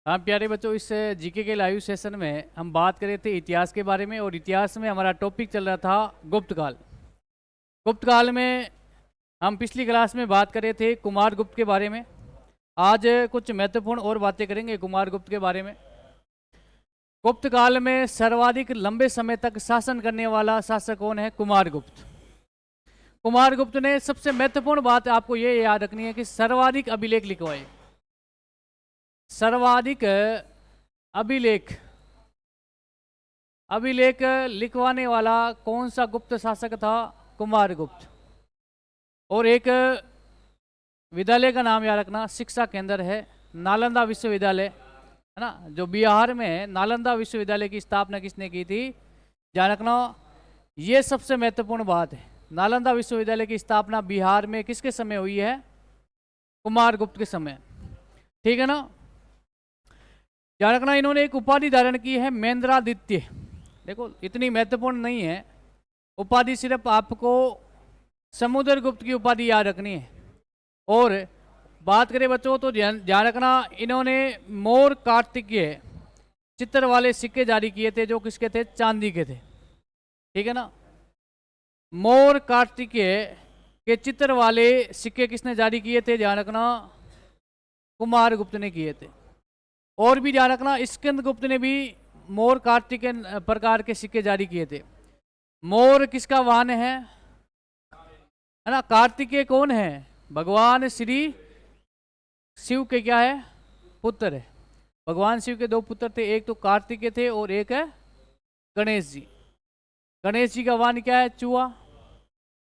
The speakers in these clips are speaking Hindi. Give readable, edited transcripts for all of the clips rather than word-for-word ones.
हाँ प्यारे बच्चों, इस जीके के लाइव सेशन में हम बात कर रहे थे इतिहास के बारे में। और इतिहास में हमारा टॉपिक चल रहा था गुप्त काल। गुप्त काल में हम पिछली क्लास में बात कर रहे थे कुमार गुप्त के बारे में। आज कुछ महत्वपूर्ण और बातें करेंगे कुमार गुप्त के बारे में। गुप्त काल में सर्वाधिक लंबे समय तक शासन करने वाला शासक कौन है? कुमार गुप्त। कुमार गुप्त ने सबसे महत्वपूर्ण बात आपको ये याद रखनी है कि सर्वाधिक अभिलेख लिखवाए। सर्वाधिक अभिलेख अभिलेख लिखवाने वाला कौन सा गुप्त शासक था? कुमार गुप्त। और एक विद्यालय का नाम याद रखना, शिक्षा केंद्र है नालंदा विश्वविद्यालय, है ना, जो बिहार में है। नालंदा विश्वविद्यालय की स्थापना किसने की थी? ध्यान रखना, ये सबसे महत्वपूर्ण बात है। नालंदा विश्वविद्यालय की स्थापना बिहार में किसके समय हुई है? कुमार गुप्त के समय। ठीक है ना। ध्यान रखना, इन्होंने एक उपाधि धारण की है महेंद्रादित्य। देखो इतनी महत्वपूर्ण नहीं है उपाधि, सिर्फ आपको समुद्रगुप्त की उपाधि याद रखनी है। और बात करें बच्चों तो ध्यान रखना, इन्होंने मोर कार्तिकेय चित्र वाले सिक्के जारी किए थे, जो किसके थे? चांदी के थे। ठीक है ना। मोर कार्तिकेय के चित्र वाले सिक्के किसने जारी किए थे? ध्यान रखना, कुमार गुप्त ने किए थे। और भी ध्यान रखना, स्कंदगुप्त ने भी मोर कार्तिकेय प्रकार के सिक्के जारी किए थे। मोर किसका वाहन है ना? कार्तिकेय कौन है? भगवान श्री शिव के क्या है? पुत्र है। भगवान शिव के दो पुत्र थे, एक तो कार्तिकेय थे और एक है गणेश जी। गणेश जी का वाहन क्या है? चूहा।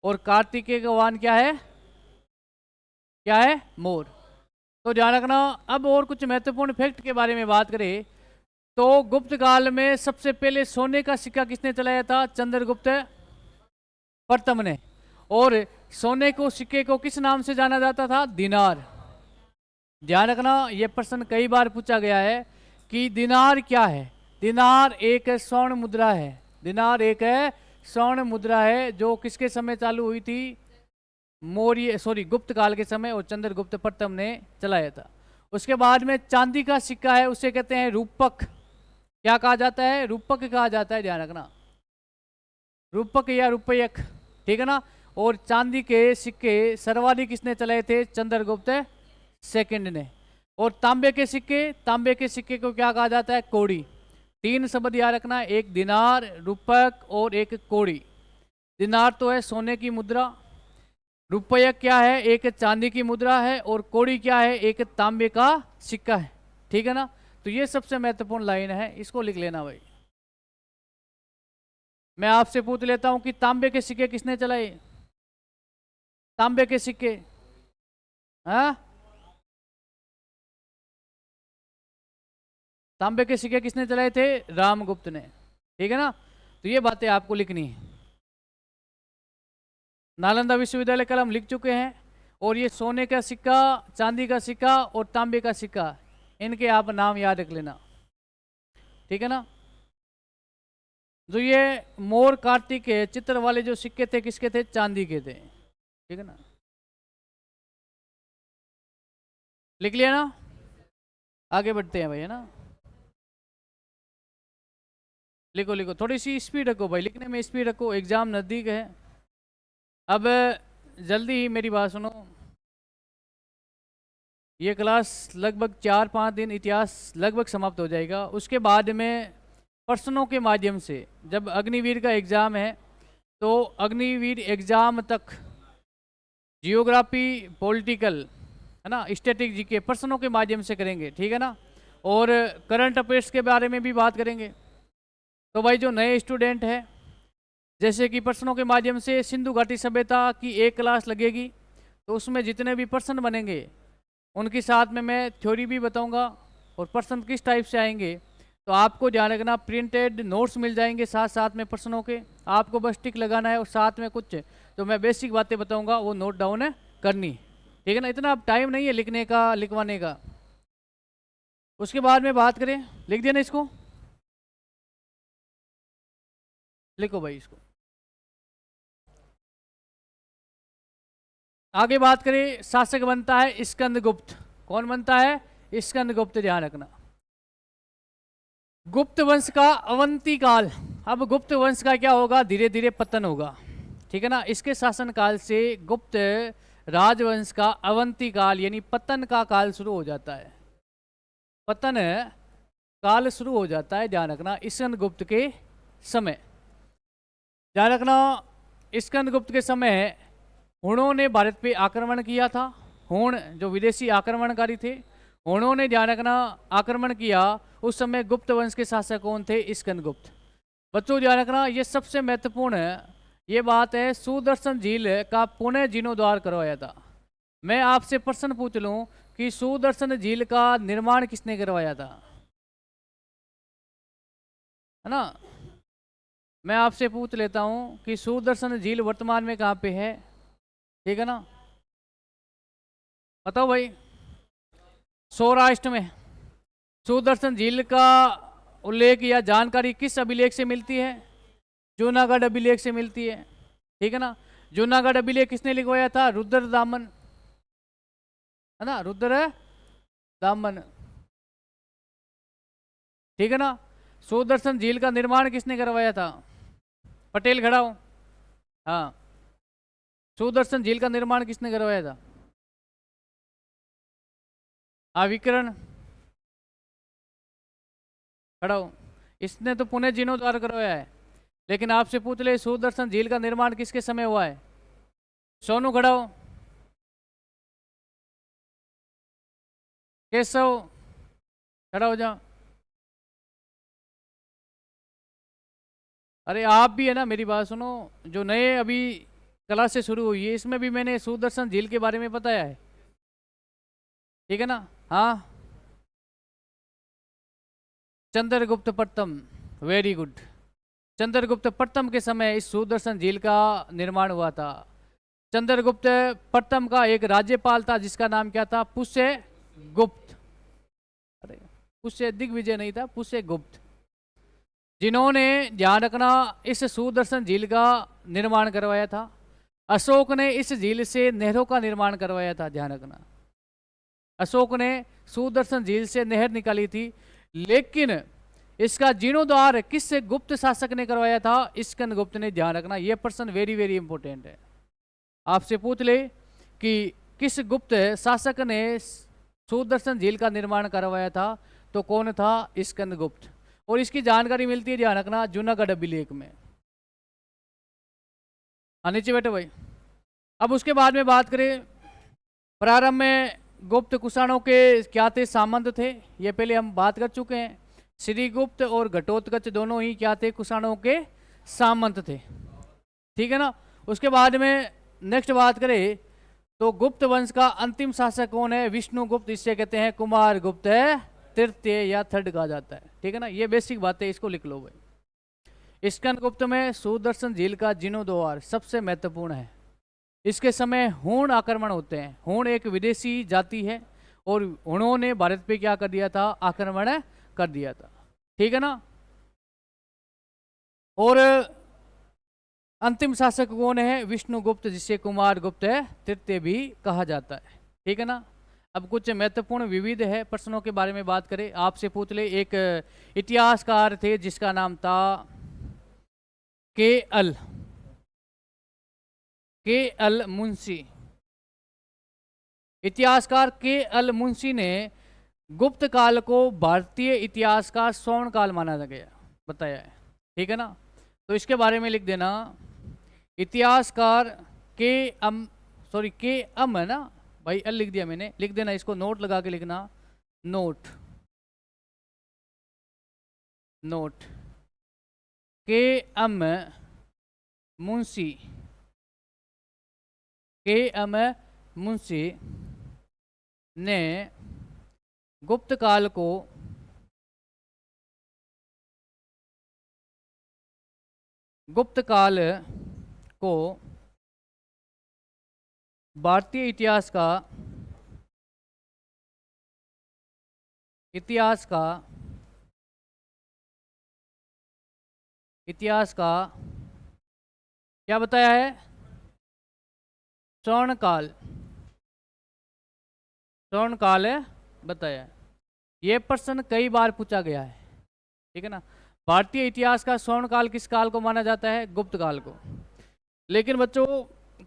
और कार्तिकेय का वाहन क्या है? क्या है? मोर। तो ध्यान रखना। अब और कुछ महत्वपूर्ण फैक्ट के बारे में बात करें तो गुप्त काल में सबसे पहले सोने का सिक्का किसने चलाया था? चंद्रगुप्त प्रथम ने। और सोने को सिक्के को किस नाम से जाना जाता था? दिनार। ध्यान रखना, यह प्रश्न कई बार पूछा गया है कि दिनार क्या है। दिनार एक स्वर्ण मुद्रा है। दिनार एक स्वर्ण मुद्रा है जो किसके समय चालू हुई थी? गुप्त काल के समय, और चंद्रगुप्त प्रथम ने चलाया था। उसके बाद में चांदी का सिक्का है, उसे कहते हैं रूपक। क्या कहा जाता है? रूपक कहा जाता है। ध्यान रखना, रूपक या रुपयक। ठीक है ना। और चांदी के सिक्के सर्वाधिक किसने चलाए थे? चंद्रगुप्त सेकंड ने। और तांबे के सिक्के को क्या कहा जाता है? कौड़ी। तीन शब्द याद रखना, एक दिनार, रूपक और एक कौड़ी। दिनार तो है सोने की मुद्रा, रुपया क्या है? एक चांदी की मुद्रा है, और कौड़ी क्या है? एक तांबे का सिक्का है। ठीक है ना। तो ये सबसे महत्वपूर्ण लाइन है, इसको लिख लेना भाई। मैं आपसे पूछ लेता हूं कि तांबे के सिक्के किसने चलाए? तांबे के सिक्के, हाँ, तांबे के सिक्के किसने चलाए थे? रामगुप्त ने। ठीक है ना। तो ये बातें आपको लिखनी है। नालंदा विश्वविद्यालय कल हम लिख चुके हैं। और ये सोने का सिक्का, चांदी का सिक्का और तांबे का सिक्का, इनके आप नाम याद रख लेना। ठीक है ना। जो ये मोर कार्तिक के चित्र वाले जो सिक्के थे, किसके थे? चांदी के थे। ठीक है ना। लिख लिया ना। आगे बढ़ते हैं भाई, है ना। लिखो लिखो, थोड़ी सी स्पीड रखो भाई, लिखने में स्पीड रखो, एग्जाम नजदीक है। अब जल्दी ही मेरी बात सुनो। ये क्लास लगभग 4-5 दिन इतिहास लगभग समाप्त हो जाएगा। उसके बाद में प्रश्नों के माध्यम से, जब अग्निवीर का एग्ज़ाम है तो अग्निवीर एग्ज़ाम तक जियोग्राफी, पॉलिटिकल, है ना, स्टैटिक जीके प्रश्नों के माध्यम से करेंगे। ठीक है ना। और करंट अफेयर्स के बारे में भी बात करेंगे। तो भाई जो नए स्टूडेंट हैं, जैसे कि प्रश्नों के माध्यम से सिंधु घाटी सभ्यता की एक क्लास लगेगी, तो उसमें जितने भी प्रश्न बनेंगे उनके साथ में मैं थ्योरी भी बताऊंगा और प्रश्न किस टाइप से आएंगे। तो आपको ध्यान रखना, प्रिंटेड नोट्स मिल जाएंगे साथ साथ में प्रश्नों के, आपको बस टिक लगाना है और साथ में कुछ जो मैं बेसिक बातें बताऊंगा वो नोट डाउन करनी। ठीक है ना। इतना अब टाइम नहीं है लिखने का, लिखवाने का। उसके बाद में बात करें, लिख दिया ना इसको, लिखो भाई इसको। आगे बात करें, शासक बनता है स्कंदगुप्त। कौन बनता है? स्कंदगुप्त। ध्यान रखना, गुप्त वंश का अवंती काल। अब गुप्त वंश का क्या होगा, धीरे धीरे पतन होगा, ठीक है ना। इसके शासन काल से गुप्त राजवंश का अवंती काल यानी पतन का काल शुरू हो जाता है। पतन काल शुरू हो जाता है, ध्यान रखना, स्कंदगुप्त के समय। ध्यान रखना, स्कंदगुप्त के समय हुणों ने भारत पे आक्रमण किया था। हुण जो विदेशी आक्रमणकारी थे, हुणों ने, ध्यान रखना, आक्रमण किया। उस समय गुप्त वंश के शासक कौन थे, स्कंदगुप्त। बच्चों ध्यान रखना, ये सबसे महत्वपूर्ण ये बात है, सुदर्शन झील का पुनः जीर्णोद्धार करवाया था। मैं आपसे प्रश्न पूछ लूं कि सुदर्शन झील का निर्माण किसने करवाया था, है ना। मैं आपसे पूछ लेता हूं कि सुदर्शन झील वर्तमान में कहाँ पे है, ठीक है ना। बताओ भाई, सौराष्ट्र में। सुदर्शन झील का उल्लेख या जानकारी किस अभिलेख से मिलती है, जूनागढ़ अभिलेख से मिलती है, ठीक है ना। जूनागढ़ अभिलेख किसने लिखवाया था, रुद्र दामन, है ना, रुद्र दामन, ठीक है ना। सुदर्शन झील का निर्माण किसने करवाया था, पटेल खड़ा हो। हाँ, सुदर्शन झील का निर्माण किसने करवाया था, विकर्ण खड़ा हो। इसने तो पुणे जीर्णोद्धार करवाया है, लेकिन आपसे पूछ ले सुदर्शन झील का निर्माण किसके समय हुआ है, सोनू खड़ा हो। केशव खड़ा हो जाओ। अरे आप भी, है ना, मेरी बात सुनो, जो नए अभी क्लास से शुरू हुई है इसमें भी मैंने सुदर्शन झील के बारे में बताया है, ठीक है ना। हाँ, चंद्रगुप्त प्रथम, वेरी गुड। चंद्रगुप्त प्रथम के समय इस सुदर्शन झील का निर्माण हुआ था। चंद्रगुप्त प्रथम का एक राज्यपाल था जिसका नाम क्या था, पुष्य गुप्त। अरे, पुष्य दिग्विजय नहीं था, पुष्य गुप्त, जिन्होंने, ध्यान रखना, इस सुदर्शन झील का निर्माण करवाया था। अशोक ने इस झील से नहरों का निर्माण करवाया था, ध्यान रखना। अशोक ने सुदर्शन झील से नहर निकाली थी, लेकिन इसका जीर्णोद्धार किस गुप्त शासक ने करवाया था, स्कंदगुप्त ने, ध्यान रखना। यह प्रश्न वेरी वेरी इंपॉर्टेंट है, आपसे पूछ ले कि किस गुप्त शासक ने सुदर्शन झील का निर्माण करवाया था, तो कौन था, स्कंदगुप्त। और इसकी जानकारी मिलती है, ध्यान रखना, जूनागढ़ अभिलेख में। नीचे बैठो भाई। अब उसके बाद में बात करें, प्रारंभ में गुप्त कुषाणों के क्या थे, सामंत थे, ये पहले हम बात कर चुके हैं। श्रीगुप्त और घटोत्कच दोनों ही क्या थे, कुषाणों के सामंत थे, ठीक है ना। उसके बाद में नेक्स्ट बात करें तो गुप्त वंश का अंतिम शासक कौन है, विष्णुगुप्त, इसे कहते हैं कुमार गुप्त तृतीय या थर्ड कहा जाता है, ठीक है ना। ये बेसिक बात है, इसको लिख लो भाई। स्कंदगुप्त में सुदर्शन झील का जीर्णोद्धार सबसे महत्वपूर्ण है। इसके समय हूण आक्रमण होते हैं। हूण एक विदेशी जाति है और उन्होंने भारत पे क्या कर दिया था, आक्रमण कर दिया था, ठीक है ना। और अंतिम शासक कौन है, विष्णुगुप्त, जिसे कुमार गुप्त तृतीय भी कहा जाता है, ठीक है ना। अब कुछ महत्वपूर्ण विविध है प्रश्नों के बारे में बात करें, आपसे पूछ ले। एक इतिहासकार थे जिसका नाम था के एल मुंशी। इतिहासकार के एल मुंशी ने गुप्त काल को भारतीय इतिहास का स्वर्ण काल माना गया, बताया है, ठीक है ना। तो इसके बारे में लिख देना, इतिहासकार के एम है ना भाई, एल लिख दिया मैंने, लिख देना, इसको नोट लगा के लिखना, नोट के एम मुंशी, के एम मुंशी ने गुप्त काल को भारतीय इतिहास का क्या बताया है, स्वर्ण काल बताया है। यह प्रश्न कई बार पूछा गया है, ठीक है ना। भारतीय इतिहास का स्वर्ण काल किस काल को माना जाता है? गुप्त काल को। लेकिन बच्चों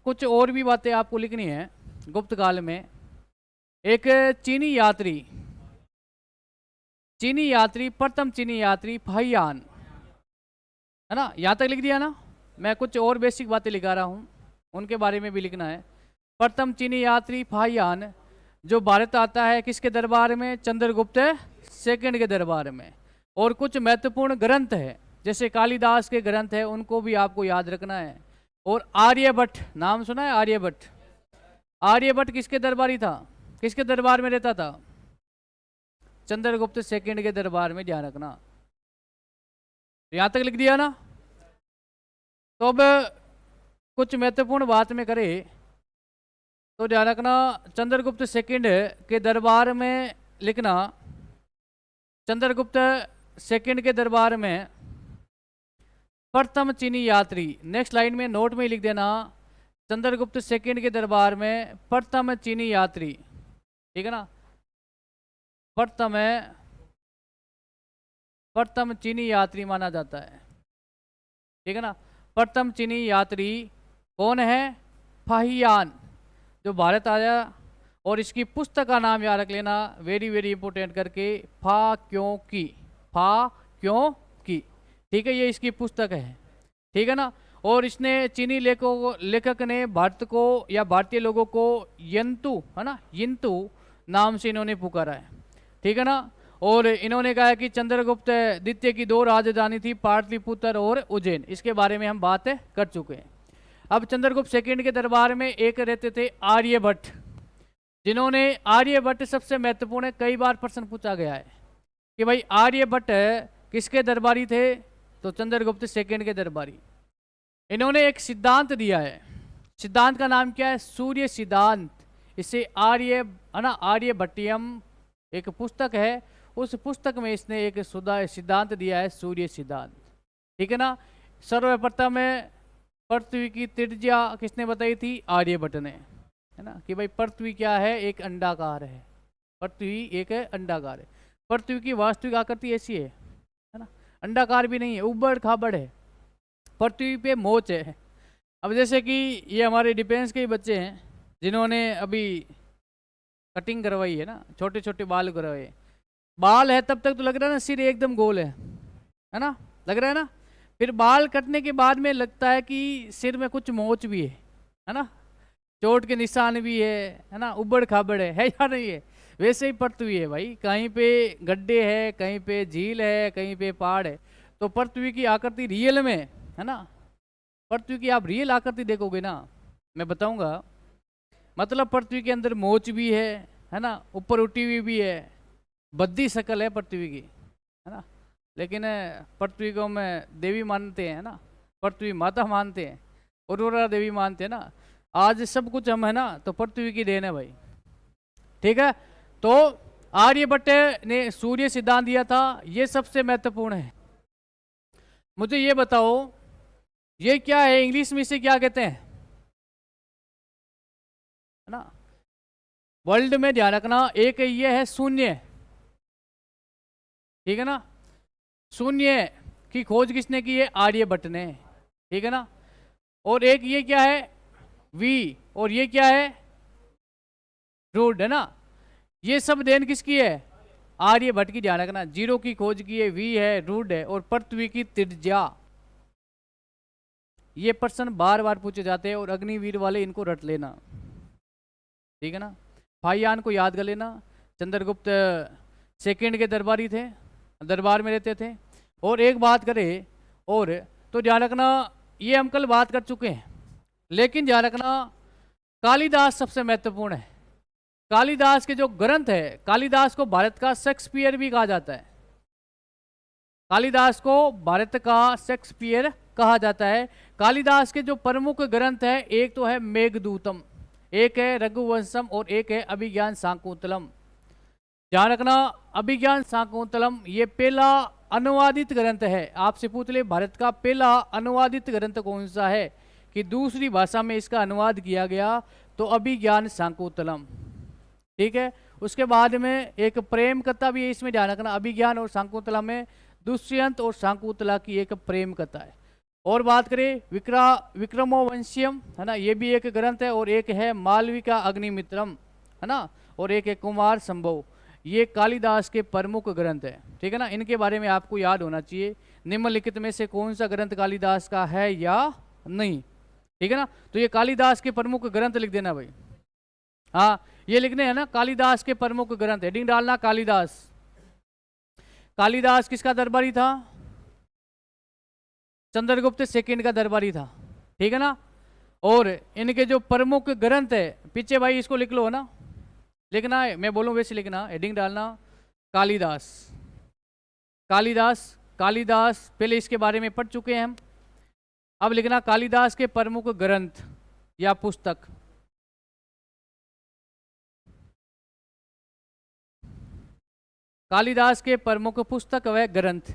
कुछ और भी बातें आपको लिखनी है। गुप्त काल में एक चीनी यात्री प्रथम चीनी यात्री फाहियान, है ना, यहाँ तक लिख दिया ना। मैं कुछ और बेसिक बातें लिखा रहा हूँ, उनके बारे में भी लिखना है। प्रथम चीनी यात्री फाहियान जो भारत आता है किसके दरबार में? चंद्रगुप्त सेकंड के दरबार में। और कुछ महत्वपूर्ण ग्रंथ है जैसे कालिदास के ग्रंथ है, उनको भी आपको याद रखना है। और आर्यभट्ट, नाम सुना है आर्यभट्ट? आर्यभट्ट किसके दरबारी था, किसके दरबार में रहता था? चंद्रगुप्त सेकंड के दरबार में, ध्यान रखना। यहां तक लिख दिया ना। तो अब कुछ महत्वपूर्ण बात में करें तो ध्यान रखना, चंद्रगुप्त सेकंड के दरबार में लिखना, चंद्रगुप्त सेकंड के दरबार में प्रथम चीनी यात्री, नेक्स्ट लाइन में नोट में लिख देना, चंद्रगुप्त सेकंड के दरबार में प्रथम चीनी यात्री, ठीक है ना। प्रथम चीनी यात्री माना जाता है, ठीक है ना। प्रथम चीनी यात्री कौन है? फाहियान, जो भारत आया। और इसकी पुस्तक का नाम याद रख लेना, वेरी वेरी इंपोर्टेंट करके, फा क्यों की, ठीक है। ये इसकी पुस्तक है, ठीक है ना। और इसने चीनी लेखक ने भारत को या भारतीय लोगों को यंतु, है ना, यंतु नाम से इन्होंने पुकारा है, ठीक है ना। और इन्होंने कहा कि चंद्रगुप्त द्वितीय की 2 राजधानी थी, पाटलिपुत्र और उज्जैन। इसके बारे में हम बात कर चुके हैं। अब चंद्रगुप्त सेकंड के दरबार में एक रहते थे आर्यभट्ट, जिन्होंने, आर्यभट्ट सबसे महत्वपूर्ण है, कई बार प्रश्न पूछा गया है कि भाई आर्यभट्ट किसके दरबारी थे? तो चंद्रगुप्त सेकंड के दरबारी। इन्होंने एक सिद्धांत दिया है, सिद्धांत का नाम क्या है? सूर्य सिद्धांत। इसे आर्यभट्टियम एक पुस्तक है, उस पुस्तक में इसने एक सिद्धांत दिया है, सूर्य सिद्धांत, ठीक है ना। सर्वप्रथम में पृथ्वी की त्रिज्या किसने बताई थी? आर्यभट्ट ने, है ना, कि भाई पृथ्वी क्या है? एक अंडाकार है, पृथ्वी एक अंडाकार है। पृथ्वी की वास्तविक आकृति ऐसी है ना, अंडाकार भी नहीं है, उबड़ खाबड़ है, पृथ्वी पे मोच है। अब जैसे कि ये हमारे डिफेंस के ही बच्चे हैं जिन्होंने अभी कटिंग करवाई है ना, छोटे छोटे बाल करवाए, बाल है तब तक तो लग रहा है ना सिर एकदम गोल है ना, लग रहा है ना। फिर बाल कटने के बाद में लगता है कि सिर में कुछ मोच भी है ना, चोट के निशान भी है ना, उबड़ खाबड़ है या नहीं है? वैसे ही पृथ्वी है भाई, कहीं पे गड्ढे है, कहीं पे झील है, कहीं पे पहाड़ है। तो पृथ्वी की आकृति रियल में, है ना, पृथ्वी की आप रियल आकृति देखोगे ना, मैं बताऊंगा, मतलब पृथ्वी के अंदर मोच भी है ना, ऊपर उठी हुई भी है, बद्दी शक्ल है पृथ्वी की, है ना। लेकिन पृथ्वी को मैं देवी मानते हैं ना, पृथ्वी माता मानते हैं, उर्वरा देवी मानते हैं ना। आज सब कुछ हम, है ना, तो पृथ्वी की देन है भाई, ठीक है। तो आर्यभट्ट ने सूर्य सिद्धांत दिया था, ये सबसे महत्वपूर्ण है। मुझे ये बताओ ये क्या है, इंग्लिश में इसे क्या कहते हैं, है ना। वर्ल्ड में ध्यान रखना, एक ये है शून्य, ठीक है ना। शून्य की खोज किसने की है? आर्यभट्ट ने, ठीक है ना। और एक ये क्या है? वी, और ये क्या है? रूट, है ना। ये सब देन किसकी है? आर्यभट्ट की, ध्यान रखना। जीरो की खोज की है, वी है, रूट है, और पृथ्वी की त्रिज्या। ये प्रश्न बार बार पूछे जाते हैं और अग्निवीर वाले इनको रट लेना, ठीक है ना। फाहियान को याद कर लेना, चंद्रगुप्त सेकंड के दरबारी थे, दरबार में रहते थे। और एक बात करें और तो ध्यान रखना, ये हम कल बात कर चुके हैं, लेकिन ध्यान रखना कालिदास सबसे महत्वपूर्ण है। कालिदास के जो ग्रंथ है, कालिदास को भारत का शेक्सपियर भी कहा जाता है, कालिदास को भारत का शेक्सपियर कहा जाता है। कालिदास के जो प्रमुख ग्रंथ है, एक तो है मेघदूतम, एक है रघुवंशम, और एक है अभिज्ञान शाकुंतलम। ध्यान रखना, अभिज्ञान शाकुंतलम ये पहला अनुवादित ग्रंथ है। आपसे पूछ ले भारत का पहला अनुवादित ग्रंथ कौन सा है, कि दूसरी भाषा में इसका अनुवाद किया गया, तो अभिज्ञान शाकुंतलम, ठीक है। उसके बाद में एक प्रेम कथा भी है इसमें, ध्यान रखना, अभिज्ञान और शाकुंतलम में दुष्यंत और शाकुंतला की एक प्रेम कथा है। और बात करें विक्रमोवंशियम, है ना, ये भी एक ग्रंथ है। और एक है मालविका अग्निमित्रम, है ना, और एक है कुमार संभव। ये कालिदास के प्रमुख ग्रंथ है, ठीक है ना। इनके बारे में आपको याद होना चाहिए निम्नलिखित में से कौन सा ग्रंथ कालिदास का है या नहीं, ठीक है ना। तो ये कालिदास के प्रमुख ग्रंथ लिख देना भाई। हाँ, ये लिखने हैं ना, कालिदास के प्रमुख ग्रंथ, हेडिंग डालना कालिदास। कालिदास किसका दरबारी था? चंद्रगुप्त सेकंड का दरबारी था, ठीक है ना। और इनके जो प्रमुख ग्रंथ है, पीछे भाई इसको लिख लो, है ना, लिखना है, मैं बोलूं वैसे लिखना, हेडिंग डालना कालिदास। कालिदास, कालिदास पहले इसके बारे में पढ़ चुके हैं हम। अब लिखना कालिदास के प्रमुख ग्रंथ या पुस्तक। कालिदास के प्रमुख पुस्तक व ग्रंथ।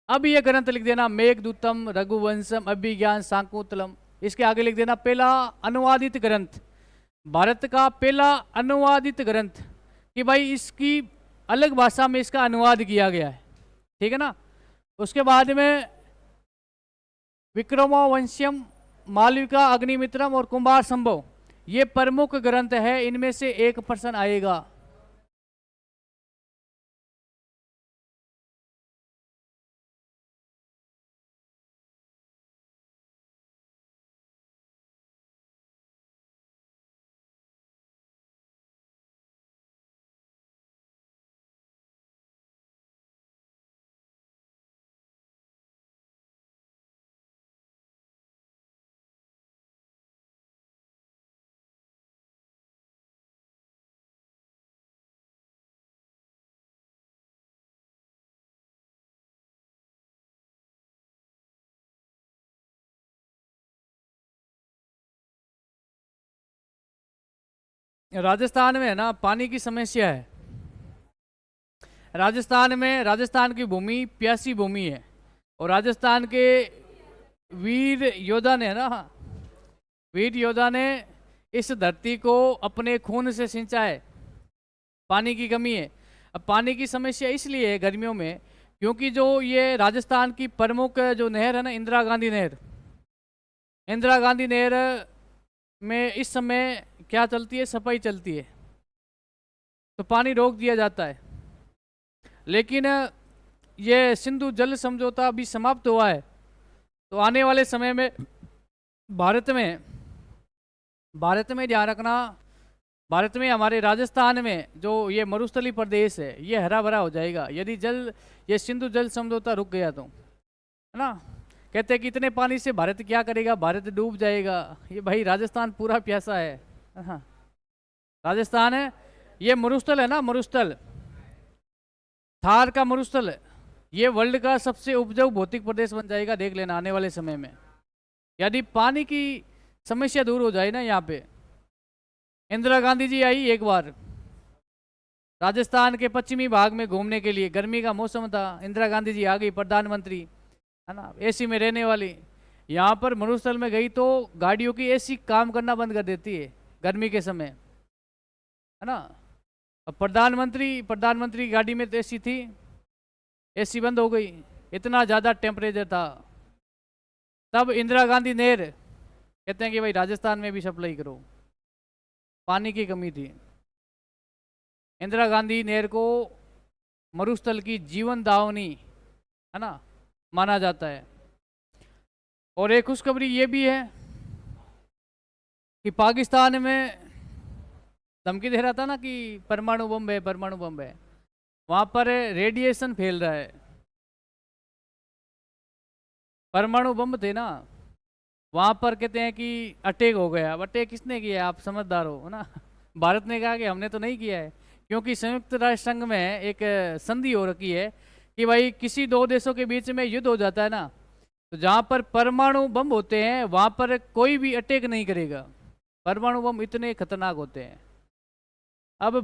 अब ये ग्रंथ लिख देना मेघदूतम, रघुवंशम, अभिज्ञान, शाकुंतलम। इसके आगे लिख देना पहला अनुवादित ग्रंथ, भारत का पहला अनुवादित ग्रंथ, कि भाई इसकी अलग भाषा में इसका अनुवाद किया गया है, ठीक है ना। उसके बाद में विक्रमोवंशियम, मालविका अग्निमित्रम और कुमार संभव, ये प्रमुख ग्रंथ है। इनमें से एक प्रश्न आएगा। राजस्थान में है ना पानी की समस्या है। राजस्थान में, राजस्थान की भूमि प्यासी भूमि है। और राजस्थान के वीर योद्धा ने ना, वीर योद्धा ने इस धरती को अपने खून से सिंचा है। पानी की कमी है। अब पानी की समस्या इसलिए है गर्मियों में, क्योंकि जो ये राजस्थान की प्रमुख जो नहर है ना, इंदिरा गांधी नहर, इंदिरा गांधी नहर में इस समय क्या चलती है? सफाई चलती है, तो पानी रोक दिया जाता है। लेकिन ये सिंधु जल समझौता अभी समाप्त हुआ है, तो आने वाले समय में भारत में ध्यान रखना, भारत में हमारे राजस्थान में जो ये मरुस्थली प्रदेश है ये हरा भरा हो जाएगा यदि ये सिंधु जल समझौता रुक गया तो, है ना। कहते हैं कि इतने पानी से भारत क्या करेगा, भारत डूब जाएगा। ये भाई राजस्थान पूरा प्यासा है। हाँ, राजस्थान है, ये मरुस्थल है ना, मरुस्थल, थार का मरुस्थल, ये वर्ल्ड का सबसे उपजाऊ भौतिक प्रदेश बन जाएगा, देख लेना आने वाले समय में। यदि पानी की समस्या दूर हो जाए ना यहाँ पे। इंदिरा गांधी जी आई एक बार राजस्थान के पश्चिमी भाग में घूमने के लिए, गर्मी का मौसम था, इंदिरा गांधी जी आ गई प्रधानमंत्री, है ना, एसी में रहने वाली। यहाँ पर मरुस्थल में गई तो गाड़ियों की एसी काम करना बंद कर देती है गर्मी के समय, है ना। अब प्रधानमंत्री की गाड़ी में तो एसी थी, एसी बंद हो गई, इतना ज़्यादा टेम्परेचर था। तब इंदिरा गांधी नहर कहते हैं कि भाई राजस्थान में भी सप्लाई करो, पानी की कमी थी। इंदिरा गांधी नहर को मरुस्थल की जीवन दावनी, है ना, माना जाता है। और एक खुशखबरी ये भी है कि पाकिस्तान में धमकी दे रहा था ना कि परमाणु बम है, परमाणु बम है, वहां पर रेडिएशन फैल रहा है। परमाणु बम थे ना, वहां पर कहते हैं कि अटैक हो गया। अब अटैक किसने किया? आप समझदार हो, है ना। भारत ने कहा कि हमने तो नहीं किया है, क्योंकि संयुक्त राष्ट्र संघ में एक संधि हो रखी है कि भाई किसी दो देशों के बीच में युद्ध हो जाता है ना, तो जहाँ पर परमाणु बम होते हैं वहाँ पर कोई भी अटैक नहीं करेगा। परमाणु बम इतने खतरनाक होते हैं। अब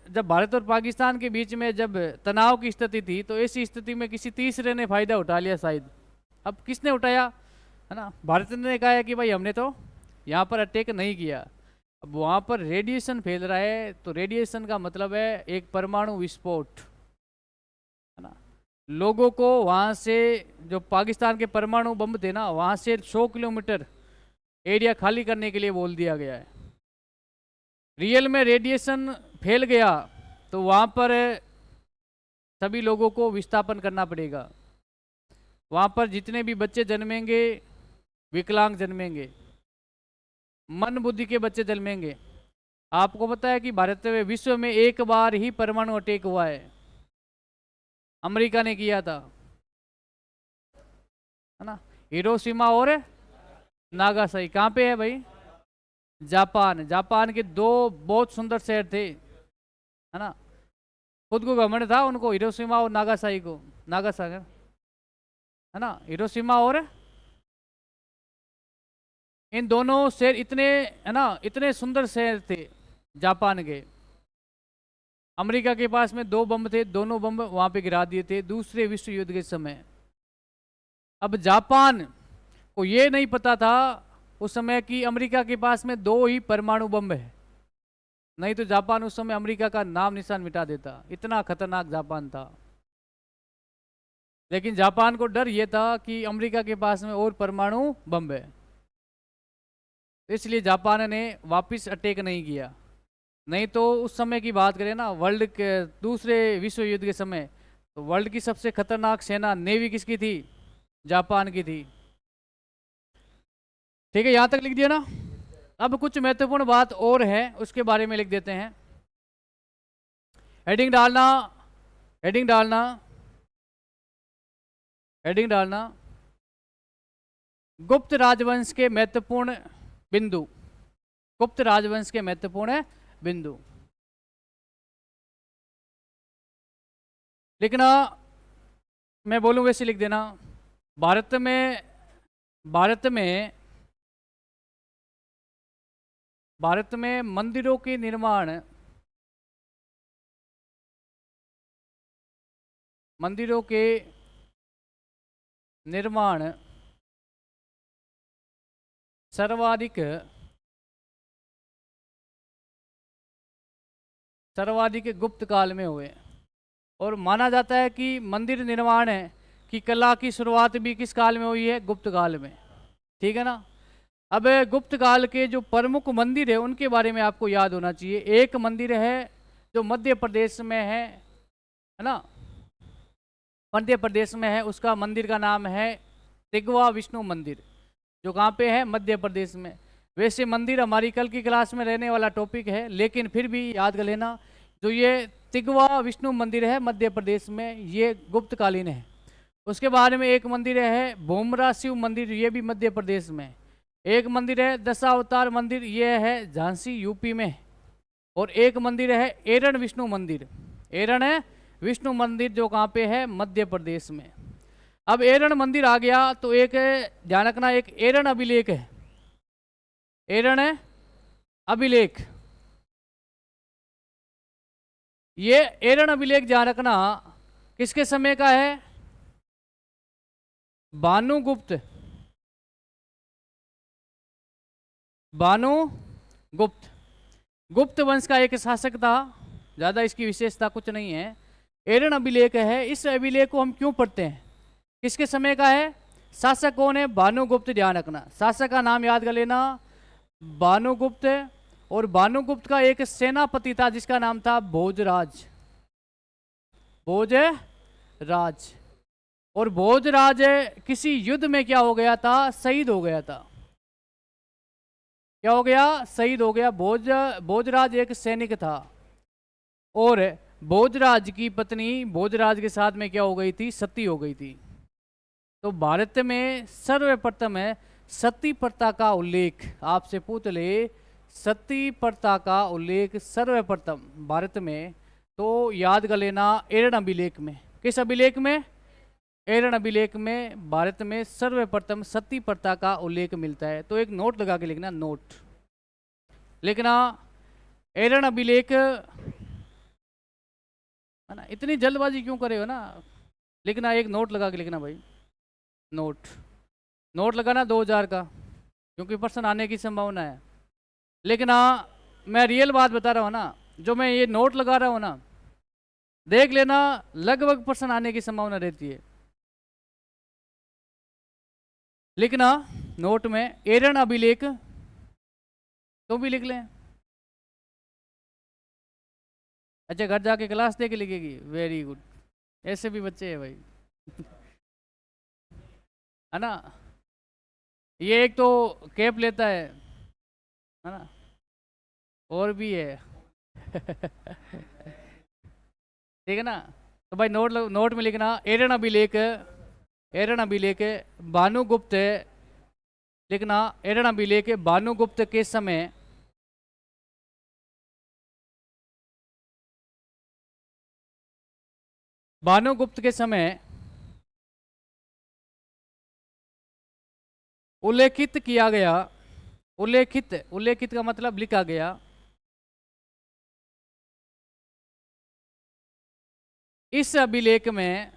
जब भारत और पाकिस्तान के बीच में जब तनाव की स्थिति थी, तो ऐसी स्थिति में किसी तीसरे ने फायदा उठा लिया शायद। अब किसने उठाया, है ना? भारत ने कहा है कि भाई हमने तो यहाँ पर अटैक नहीं किया। अब वहाँ पर रेडिएशन फैल रहा है, तो रेडिएशन का मतलब है एक परमाणु विस्फोट, है ना। लोगों को वहाँ से, जो पाकिस्तान के परमाणु बम थे ना, वहाँ से 100 किलोमीटर एरिया खाली करने के लिए बोल दिया गया है। रियल में रेडिएशन फैल गया तो वहाँ पर सभी लोगों को विस्थापन करना पड़ेगा। वहाँ पर जितने भी बच्चे जन्मेंगे विकलांग जन्मेंगे, मन बुद्धि के बच्चे जन्मेंगे। आपको पता है कि भारत में विश्व में एक बार ही परमाणु अटैक हुआ है, अमेरिका ने किया था, है ना, हिरोशिमा और नागासाकी। कहाँ पे है भाई? जापान। जापान के दो बहुत सुंदर शहर थे, है ना, खुद को घमंड था उनको, हिरोशिमा और नागासाकी को, नागासाकी, है ना, हिरोशिमा और इन दोनों शहर इतने, है ना, इतने सुंदर शहर थे जापान के। अमेरिका के पास में 2 बम थे, दोनों बम वहां पे गिरा दिए थे दूसरे विश्व युद्ध के समय। अब जापान को ये नहीं पता था उस समय कि अमेरिका के पास में 2 ही परमाणु बम है, नहीं तो जापान उस समय अमेरिका का नाम निशान मिटा देता, इतना खतरनाक जापान था। लेकिन जापान को डर यह था कि अमेरिका के पास में और परमाणु बम है, इसलिए जापान ने वापस अटैक नहीं किया। नहीं तो उस समय की बात करें ना, वर्ल्ड के दूसरे विश्व युद्ध के समय, तो वर्ल्ड की सबसे खतरनाक सेना नेवी किसकी थी? जापान की थी। ठीक है, यहां तक लिख दिया ना। अब कुछ महत्वपूर्ण बात और है, उसके बारे में लिख देते हैं। हेडिंग डालना, हेडिंग डालना, हेडिंग डालना, गुप्त राजवंश के महत्वपूर्ण बिंदु, गुप्त राजवंश के महत्वपूर्ण बिंदु लिखना। मैं बोलूं वैसे लिख देना। भारत में, भारत में, भारत में मंदिरों के निर्माण, मंदिरों के निर्माण सर्वाधिक, सर्वाधिक गुप्त काल में हुए। और माना जाता है कि मंदिर निर्माण है कि कला की शुरुआत भी किस काल में हुई है? गुप्त काल में। ठीक है ना। अब गुप्त काल के जो प्रमुख मंदिर है उनके बारे में आपको याद होना चाहिए। एक मंदिर है जो मध्य प्रदेश में है ना, मध्य प्रदेश में है, उसका मंदिर का नाम है तिगवा विष्णु मंदिर, जो कहाँ पे है? मध्य प्रदेश में। वैसे मंदिर हमारी कल की क्लास में रहने वाला टॉपिक है, लेकिन फिर भी याद कर लेना, जो ये तिगवा विष्णु मंदिर है मध्य प्रदेश में, ये गुप्तकालीन है। उसके बाद में एक मंदिर है भूमरा शिव मंदिर, ये भी मध्य प्रदेश में। एक मंदिर है दशावतार मंदिर, ये है झांसी यूपी में। और एक मंदिर है एरण विष्णु मंदिर, एरण है विष्णु मंदिर, जो कहाँ पे है? मध्य प्रदेश में। अब एरण मंदिर आ गया तो एक ध्यान रखना, एक एरण अभिलेख है, एरण है अभिलेख। ये एरण अभिलेख ध्यान रखना किसके समय का है? भानुगुप्त, भानुगुप्त, गुप्त वंश का एक शासक था, ज्यादा इसकी विशेषता कुछ नहीं है। एरण अभिलेख है। इस अभिलेख को हम क्यों पढ़ते हैं? किसके समय का है? शासक कौन है? भानुगुप्त। ध्यान रखना, शासक का नाम याद कर लेना, भानुगुप्त। और भानुगुप्त का एक सेनापति था जिसका नाम था भोजराज, भोजराज। और भोजराज किसी युद्ध में क्या हो गया था? शहीद हो गया था। क्या हो गया? शहीद हो गया। भोजराज एक सैनिक था और भोजराज की पत्नी भोजराज के साथ में क्या हो गई थी? सती हो गई थी। तो भारत में सर्वप्रथम है सती प्रथा का उल्लेख, आपसे पूछ ले सती प्रथा का उल्लेख सर्वप्रथम भारत में, तो याद कर लेना एरण अभिलेख में। किस अभिलेख में? एरण अभिलेख में भारत में सर्वप्रथम सती प्रथा का उल्लेख मिलता है। तो एक नोट लगा के लिखना, नोट लिखना, एरण अभिलेख, है ना। इतनी जल्दबाजी क्यों करे हो ना, लिखना, एक नोट लगा के लिखना भाई, नोट। नोट लगाना 2000 का, क्योंकि पर्सन आने की संभावना है। लेकिन हाँ, मैं रियल बात बता रहा हूँ ना, जो मैं ये नोट लगा रहा हूँ ना, देख लेना, लगभग प्रश्न आने की संभावना रहती है। लिखना नोट में एरन अभिलेख, तो भी लिख लें। अच्छा, घर जाके क्लास दे के लिखेगी, वेरी गुड, ऐसे भी बच्चे हैं भाई। है ना, ये एक तो कैप लेता है ना, और भी है। ठीक है ना, तो भाई नोट में लिखना एरन अभिलेख, एरन अभिलेख भानुगुप्त, लिखना एरन अभिलेख भानुगुप्त के समय भानुगुप्त के समय उल्लेखित किया गया, उल्लेखित, उल्लेखित का मतलब लिखा गया, इस अभिलेख में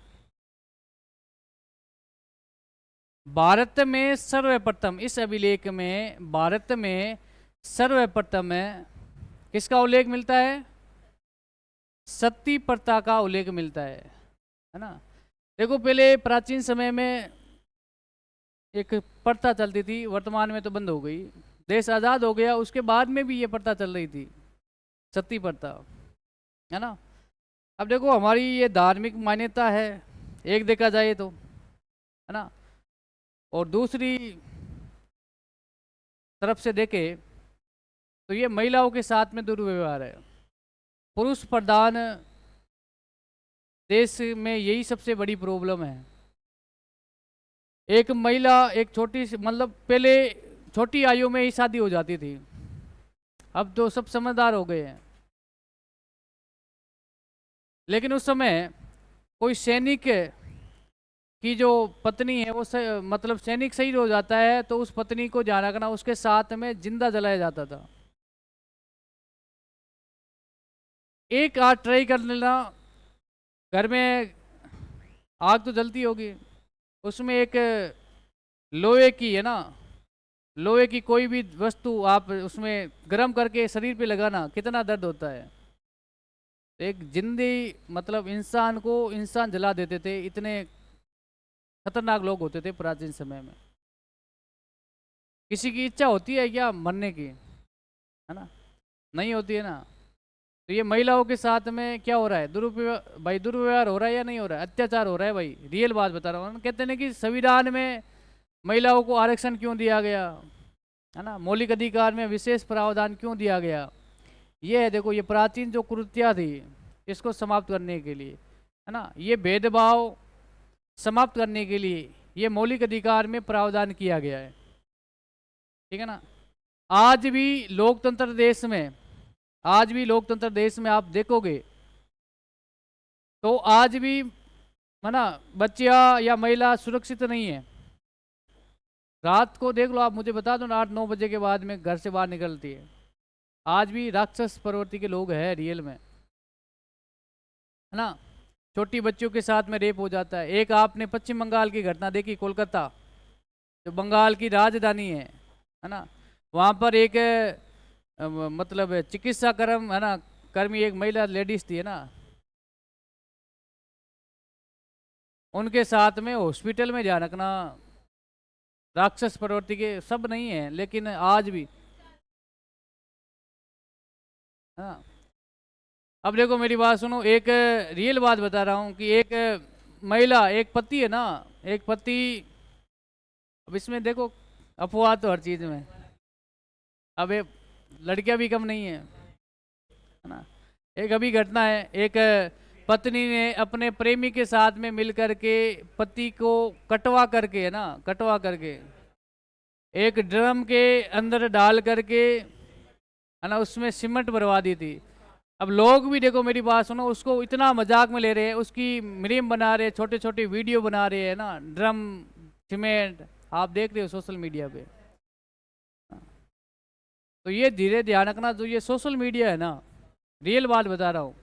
भारत में सर्वप्रथम, इस अभिलेख में भारत में सर्वप्रथम किसका उल्लेख मिलता है? सती प्रथा का उल्लेख मिलता है ना। देखो पहले प्राचीन समय में एक प्रथा चलती थी, वर्तमान में तो बंद हो गई, देश आज़ाद हो गया, उसके बाद में भी ये प्रथा चल रही थी, सती प्रथा, है ना। अब देखो हमारी ये धार्मिक मान्यता है एक देखा जाए तो, है ना, और दूसरी तरफ से देखे तो ये महिलाओं के साथ में दुर्व्यवहार है। पुरुष प्रधान देश में यही सबसे बड़ी प्रॉब्लम है। एक महिला एक छोटी सी, मतलब पहले छोटी आयु में ही शादी हो जाती थी, अब तो सब समझदार हो गए हैं। लेकिन उस समय कोई सैनिक की जो पत्नी है वो मतलब सैनिक शहीद हो जाता है तो उस पत्नी को ध्यान रखना, उसके साथ में जिंदा जलाया जाता था। एक आध ट्राई कर लेना, घर में आग तो जलती होगी, उसमें एक लोहे की, है ना, लोहे की कोई भी वस्तु आप उसमें गर्म करके शरीर पे लगाना, कितना दर्द होता है। एक जिंदे मतलब इंसान को इंसान जला देते थे, इतने खतरनाक लोग होते थे प्राचीन समय में। किसी की इच्छा होती है क्या मरने की? है ना, नहीं होती है ना। तो ये महिलाओं के साथ में क्या हो रहा है? दुरुपयोग भाई, दुर्व्यवहार हो रहा है या नहीं हो रहा है? अत्याचार हो रहा है भाई, रियल बात बता रहा हूँ। कहते हैं कि संविधान में महिलाओं को आरक्षण क्यों दिया गया, है ना, मौलिक अधिकार में विशेष प्रावधान क्यों दिया गया? ये है, देखो ये प्राचीन जो कुरीतियाँ थी इसको समाप्त करने के लिए, है ना, ये भेदभाव समाप्त करने के लिए ये मौलिक अधिकार में प्रावधान किया गया है। ठीक है ना। आज भी लोकतंत्र देश में, आज भी लोकतंत्र देश में आप देखोगे तो आज भी, है ना, बच्चियां या महिला सुरक्षित नहीं है। रात को देख लो आप, मुझे बता दो ना, 8-9 बजे के बाद में घर से बाहर निकलती है। आज भी राक्षस प्रवृत्ति के लोग हैं रियल में, है ना। छोटी बच्चियों के साथ में रेप हो जाता है। एक आपने पश्चिम बंगाल की घटना देखी, कोलकाता जो बंगाल की राजधानी है ना, वहाँ पर एक मतलब चिकित्सा कर्म, है ना, कर्मी, एक महिला लेडीज थी, है ना, उनके साथ में हॉस्पिटल में ध्यान रखना, राक्षस प्रवृत्ति के सब नहीं है लेकिन आज भी, हाँ। अब देखो मेरी बात सुनो, एक रियल बात बता रहा हूँ कि एक महिला, एक पति है ना, एक पति, अब इसमें देखो अफवाह तो हर चीज में, अब ये लड़कियां भी कम नहीं है ना। एक अभी घटना है, एक पत्नी ने अपने प्रेमी के साथ में मिल करके पति को कटवा करके, है ना, कटवा करके एक ड्रम के अंदर डाल करके, है ना, उसमें सीमेंट भरवा दी थी। अब लोग भी देखो मेरी बात सुनो, उसको इतना मजाक में ले रहे हैं, उसकी मीम बना रहे हैं, छोटे छोटे वीडियो बना रहे हैं ना, ड्रम सीमेंट आप देख रहे हो सोशल मीडिया पे। तो ये धीरे ध्यान रखना, जो ये सोशल मीडिया है ना, रियल बात बता रहा हूँ,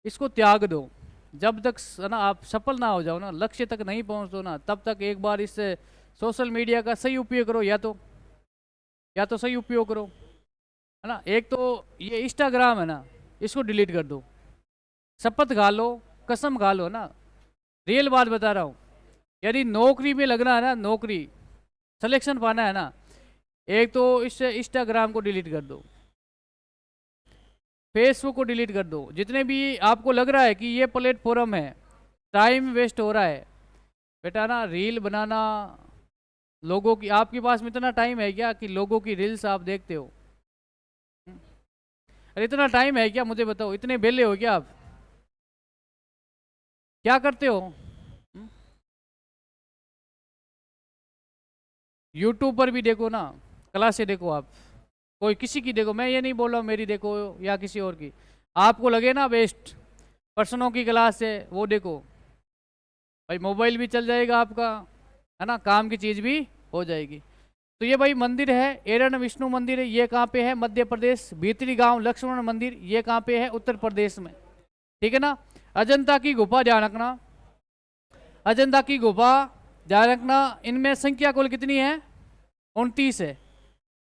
इसको त्याग दो। जब तक, है ना, आप सफल ना हो जाओ ना, लक्ष्य तक नहीं पहुँच दो ना, तब तक एक बार इस सोशल मीडिया का सही उपयोग करो, या तो सही उपयोग करो, है ना। एक तो ये इंस्टाग्राम है ना, इसको डिलीट कर दो, शपथ खा लो, कसम खा लो ना, रियल बात बता रहा हूँ। यदि नौकरी में लगना है ना, नौकरी सिलेक्शन पाना है ना, एक तो इस इंस्टाग्राम को डिलीट कर दो, फेसबुक को डिलीट कर दो। जितने भी आपको लग रहा है कि ये प्लेटफॉर्म है, टाइम वेस्ट हो रहा है, बेटा ना रील बनाना, लोगों की, आपके पास में इतना टाइम है क्या कि लोगों की रील्स आप देखते हो? अरे इतना टाइम है क्या, मुझे बताओ, इतने बेले हो क्या आप? क्या करते हो? यूट्यूब पर भी देखो ना, क्लासे देखो आप, कोई किसी की देखो, मैं ये नहीं बोल रहा हूँ मेरी देखो या किसी और की, आपको लगे ना बेस्ट पर्सनों की क्लास है वो देखो, भाई मोबाइल भी चल जाएगा आपका, है ना, काम की चीज़ भी हो जाएगी। तो ये भाई मंदिर है, एरन विष्णु मंदिर है, ये कहाँ पे है? मध्य प्रदेश। भीतरी गांव लक्ष्मण मंदिर, ये कहाँ पे है? उत्तर प्रदेश में, ठीक है ना। अजंता की गुफा ध्यान रखना, अजंता की गुफा ध्यान रखना, इनमें संख्या कुल कितनी है? 29 है।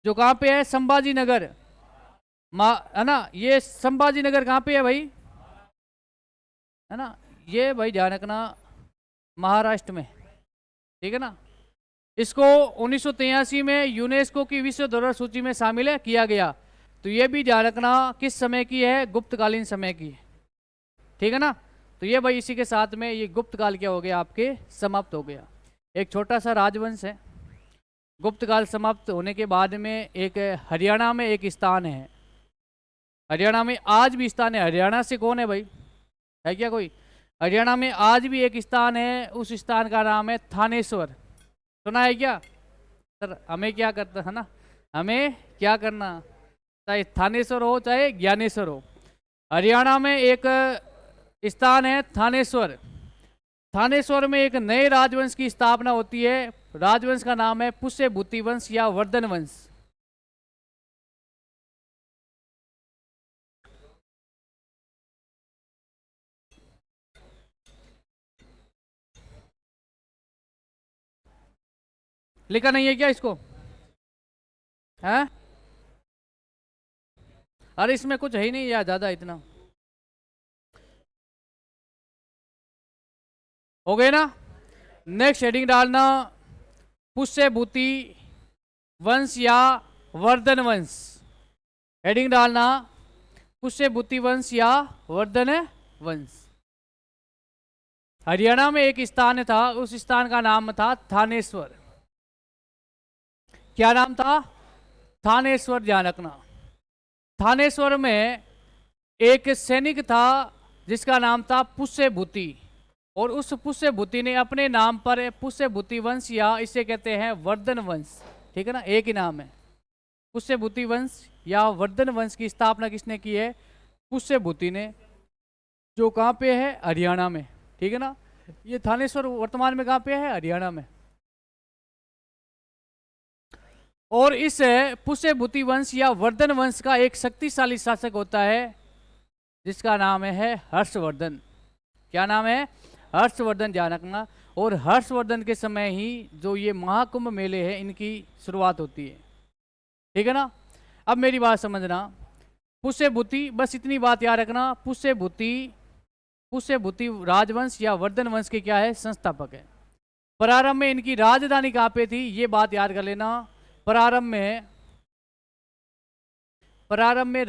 जो कहाँ पे है? संभाजी नगर, है ना, ये संभाजी नगर कहाँ पे है भाई? है ना, ये भाई ध्यान रखना, महाराष्ट्र में, ठीक है ना। इसको 1983 में यूनेस्को की विश्व धरोहर सूची में शामिल है किया गया। तो ये भी ध्यान रखना किस समय की है? गुप्तकालीन समय की, ठीक है ना। तो ये भाई इसी के साथ में ये गुप्त काल क्या हो गया आपके? समाप्त हो गया। एक छोटा सा राजवंश है। गुप्त काल समाप्त होने के बाद में एक हरियाणा में एक स्थान है, हरियाणा में आज भी स्थान है। हरियाणा से कौन है भाई? है क्या कोई? हरियाणा में आज भी एक स्थान है, उस स्थान का नाम है थानेश्वर। सुना है क्या सर? हमें क्या करता है ना, हमें क्या करना, चाहे थानेश्वर हो चाहे ज्ञानेश्वर हो, हरियाणा में एक स्थान है थानेश्वर। थानेश्वर में एक नए राजवंश की स्थापना होती है। राजवंश का नाम है पुष्य भूति वंश या वर्धन वंश। लिखा नहीं है क्या इसको? है? अरे इसमें कुछ है ही नहीं यार, ज्यादा इतना हो गए ना। नेक्स्ट हेडिंग डालना पुष्य भूति वंश या वर्धन वंश। हेडिंग डालना पुष्य भूति वंश या वर्धन वंश। हरियाणा में एक स्थान था, उस स्थान का नाम था थानेश्वर। क्या नाम था? थानेश्वर, ध्यान रखना। थानेश्वर में एक सैनिक था जिसका नाम था पुष्य भूति, और उस पुष्य भूति ने अपने नाम पर पुष्य भूति वंश या इसे कहते हैं वर्धन वंश, ठीक है ना, एक ही नाम है। पुष्य भूति वंश या वर्धन वंश की स्थापना किसने की है? पुष्य भूति ने, जो कहाँ पे है? हरियाणा में, ठीक है ना। ये थानेश्वर वर्तमान में कहाँ पे है? हरियाणा में। और इस पुष्य भूति वंश या वर्धन वंश का एक शक्तिशाली शासक होता है जिसका नाम है हर्षवर्धन। क्या नाम है? हर्षवर्धन, ध्यान रखना। और हर्षवर्धन के समय ही जो ये महाकुंभ मेले हैं इनकी शुरुआत होती है, ठीक है ना। अब मेरी बात समझना, पुष्य भूति, बस इतनी बात याद रखना, पुष्य भूति राजवंश या वर्धन वंश के क्या है? संस्थापक है। प्रारंभ में इनकी राजधानी कहाँ पे थी? ये बात याद कर लेना। प्रारंभ में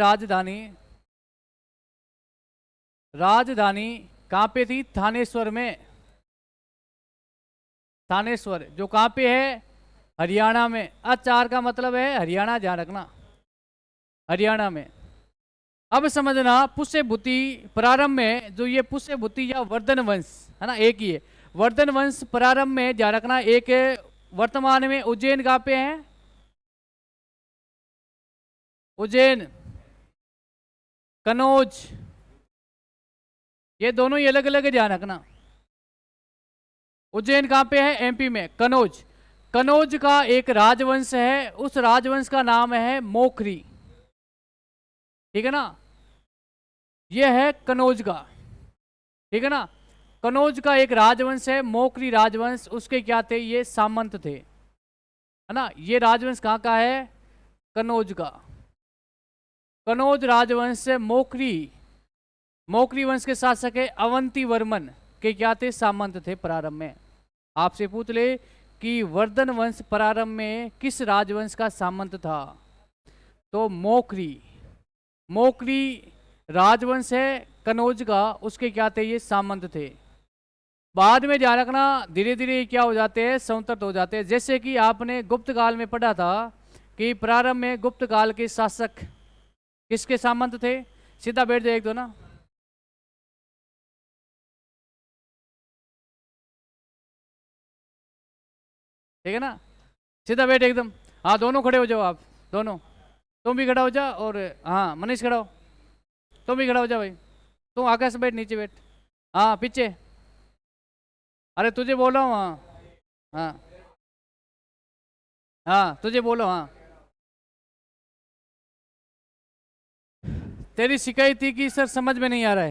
राजधानी कहाँ पे थी? थानेश्वर में। थानेश्वर जो कहाँ पे है? हरियाणा में। अचार का मतलब है हरियाणा, ध्यान रखना, हरियाणा में। अब समझना, पुष्य भूति प्रारंभ में जो ये पुष्य भूति या वर्धन वंश है ना, एक ही है। वर्धन वंश प्रारंभ में, ध्यान रखना, एक वर्तमान में उज्जैन कहाँ पे है? उज्जैन, कनौज, ये दोनों ही अलग अलग है, ध्यान रखना। उज्जैन कहाँ पे है? एमपी में, कनौज। कनौज का एक राजवंश है, उस राजवंश का नाम है मोखरी, ठीक है ना। यह है कनौज का, ठीक है ना। कनौज का एक राजवंश है मोखरी राजवंश, उसके क्या थे? ये सामंत थे, है ना। ये राजवंश कहाँ का है? कनौज का। कनौज राजवंश से मोखरी मौखरी वंश के शासक है अवंती वर्मन के क्या थे, सामंत थे प्रारंभ में। आपसे पूछ ले कि वर्धन वंश प्रारंभ में किस राजवंश का सामंत था, तो मोकरी। मोकरी राजवंश है कनौज का, उसके क्या थे, ये सामंत थे। बाद में ध्यान रखना धीरे धीरे क्या हो जाते हैं, संतत हो जाते हैं। जैसे कि आपने गुप्त काल में पढ़ा था कि प्रारंभ में गुप्त काल के शासक किसके सामंत थे, सीधा बैठ जाए एक दो ना। ठीक है ना, सीधा बैठ एकदम। हाँ दोनों खड़े हो जाओ आप दोनों, तुम भी खड़ा हो जा, और हाँ मनीष खड़ा हो, तुम भी खड़ा हो जा भाई। तुम आकाश बैठ, नीचे बैठ, हाँ पीछे। अरे तुझे बोल रहा हूँ, हाँ हाँ हाँ तुझे बोलो, हाँ। तेरी शिकायत थी कि सर समझ में नहीं आ रहा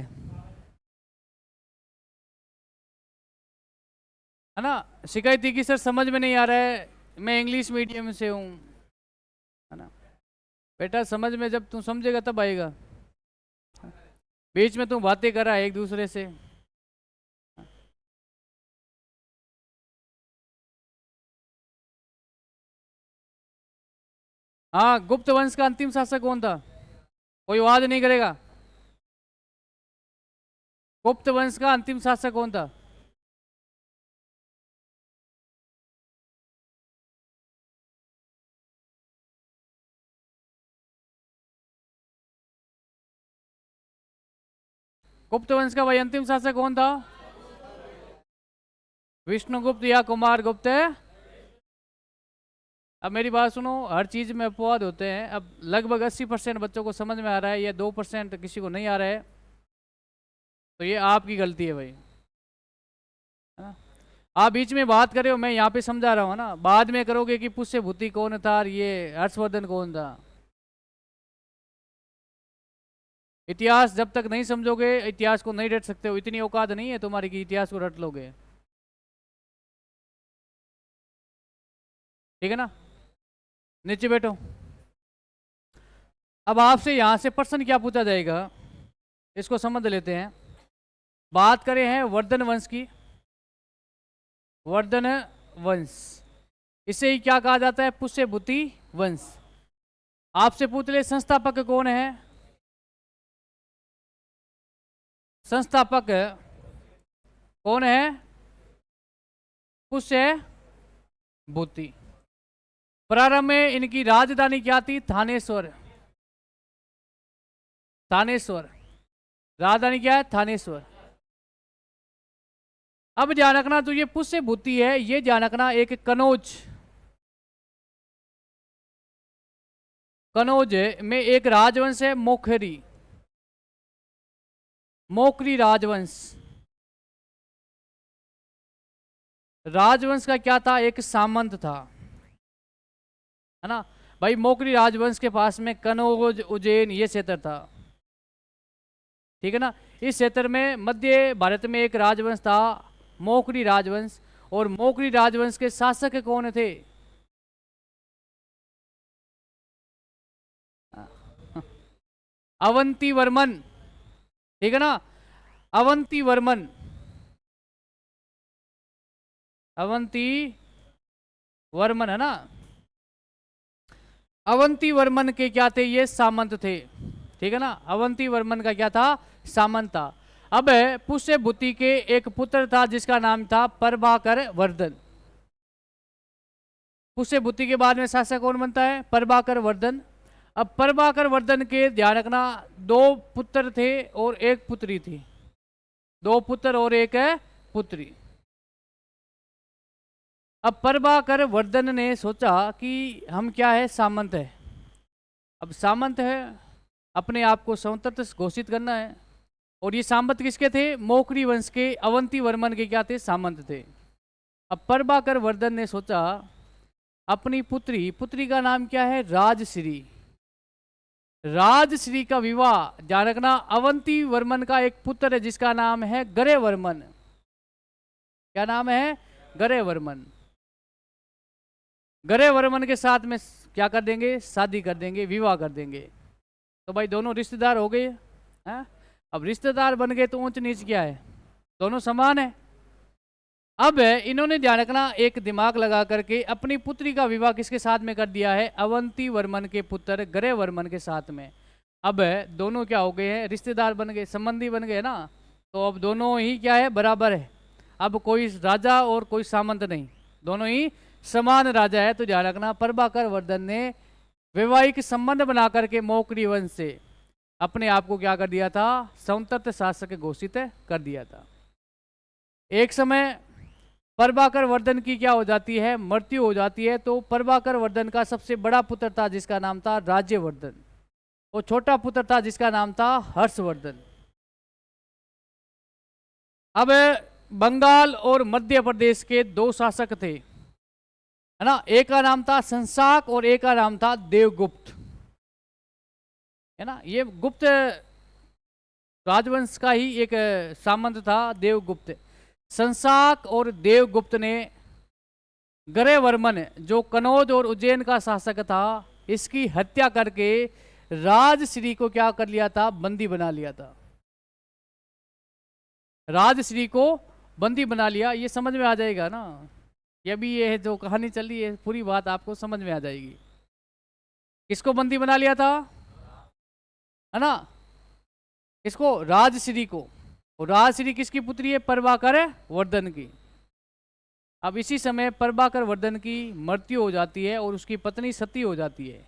है ना, शिकायत थी कि सर समझ में नहीं आ रहा है, मैं इंग्लिश मीडियम से हूँ, है ना। बेटा समझ में जब तू समझेगा तब आएगा, बीच में तू बातें कर रहा है एक दूसरे से। हाँ, गुप्त वंश का अंतिम शासक कौन था, कोई वाद नहीं करेगा। गुप्त वंश का अंतिम शासक कौन था, गुप्त वंश का भाई अंतिम शासक कौन था, विष्णुगुप्त या कुमार गुप्त है। अब मेरी बात सुनो, हर चीज में अपवाद होते हैं। अब लगभग 80% बच्चों को समझ में आ रहा है, या 2% किसी को नहीं आ रहा है, तो ये आपकी गलती है भाई, है ना। आप बीच में बात कर रहे हो, मैं यहाँ पे समझा रहा हूँ ना, बाद में करोगे कि पुष्य भूति कौन था और ये हर्षवर्धन कौन था। इतिहास जब तक नहीं समझोगे, इतिहास को नहीं रट सकते हो, इतनी औकात नहीं है तुम्हारी कि इतिहास को रट लोगे। ठीक है ना, नीचे बैठो। अब आपसे यहाँ से प्रश्न क्या पूछा जाएगा, इसको समझ लेते हैं। बात करें हैं वर्धन वंश की, वर्धन वंश, इसे ही क्या कहा जाता है, पुष्य भूति वंश। आपसे पूछ ले संस्थापक कौन है, संस्थापक कौन है, पुष्य भूति। प्रारंभ में इनकी राजधानी क्या थी, थानेश्वर, थानेश्वर, राजधानी क्या है, थानेश्वर। अब ध्यान रखना, तो ये पुष्य भूति है, ये ध्यान रखना एक कनौज, कनौज में एक राजवंश है मोखरी, मोकरी राजवंश। राजवंश का क्या था, एक सामंत था, है ना भाई। मोकरी राजवंश के पास में कनौज उज्जैन ये क्षेत्र था, ठीक है ना। इस क्षेत्र में मध्य भारत में एक राजवंश था, मोकरी राजवंश। और मोकरी राजवंश के शासक कौन थे, अवंती वर्मन, ठीक है ना, अवंती वर्मन, अवंती वर्मन, है ना। अवंती वर्मन के क्या थे, ये सामंत थे, ठीक है ना। अवंती वर्मन का क्या था, सामंत था। अब पुष्य भूति के एक पुत्र था जिसका नाम था प्रभाकर वर्धन। पुष्य भूति के बाद में शासक कौन बनता है, प्रभाकर वर्धन। अब प्रभाकर वर्धन के ध्यान रखना, दो पुत्र थे और एक पुत्री थी, दो पुत्र और एक पुत्री। अब प्रभाकर वर्धन ने सोचा कि हम क्या है, सामंत है। अब सामंत है, अपने आप को स्वतंत्र घोषित करना है। और ये सामंत किसके थे, मोकरी वंश के अवंती वर्मन के क्या थे, सामंत थे। अब प्रभाकर वर्धन ने सोचा अपनी पुत्री, पुत्री का नाम क्या है, राजश्री, राजश्री का विवाह, ध्यान रखना, अवंती वर्मन का एक पुत्र है जिसका नाम है गरे वर्मन। क्या नाम है, गरे वर्मन। गरे वर्मन के साथ में क्या कर देंगे, शादी कर देंगे, विवाह कर देंगे। तो भाई दोनों रिश्तेदार हो गए हैं। अब रिश्तेदार बन गए तो ऊंच नीच क्या है, दोनों समान है। अब इन्होंने ध्यान रखना, एक दिमाग लगा करके अपनी पुत्री का विवाह किसके साथ में कर दिया है, अवंती वर्मन के पुत्र गृह वर्मन के साथ में। अब दोनों क्या हो गए हैं, रिश्तेदार बन गए, संबंधी बन गए ना, तो अब दोनों ही क्या है, बराबर है। अब कोई राजा और कोई सामंत नहीं, दोनों ही समान राजा है। तो ध्यान रखना, प्रभाकर वर्धन ने वैवाहिक संबंध बना करके मौकरी वंश से अपने आप को क्या कर दिया था, संतत शासक घोषित कर दिया था। एक समय प्रभाकर वर्धन की क्या हो जाती है, मृत्यु हो जाती है। तो प्रभाकर वर्धन का सबसे बड़ा पुत्र था जिसका नाम था राज्यवर्धन, और छोटा पुत्र था जिसका नाम था हर्षवर्धन। अब बंगाल और मध्य प्रदेश के दो शासक थे, है ना, एक का नाम था शंशाक और एक का नाम था देवगुप्त, है ना। ये गुप्त राजवंश का ही एक सामंत था देवगुप्त। शंशाक और देवगुप्त ने गृहवर्मन जो कनौज और उज्जैन का शासक था, इसकी हत्या करके राजश्री को क्या कर लिया था, बंदी बना लिया था। राजश्री को बंदी बना लिया। ये समझ में आ जाएगा ना, ये भी ये है जो कहानी चल रही है, पूरी बात आपको समझ में आ जाएगी। किसको बंदी बना लिया था, है ना, किसको, राजश्री को। और राजश्री किसकी पुत्री है, प्रभाकर वर्धन की। अब इसी समय प्रभाकर वर्धन की मृत्यु हो जाती है और उसकी पत्नी सती हो जाती है।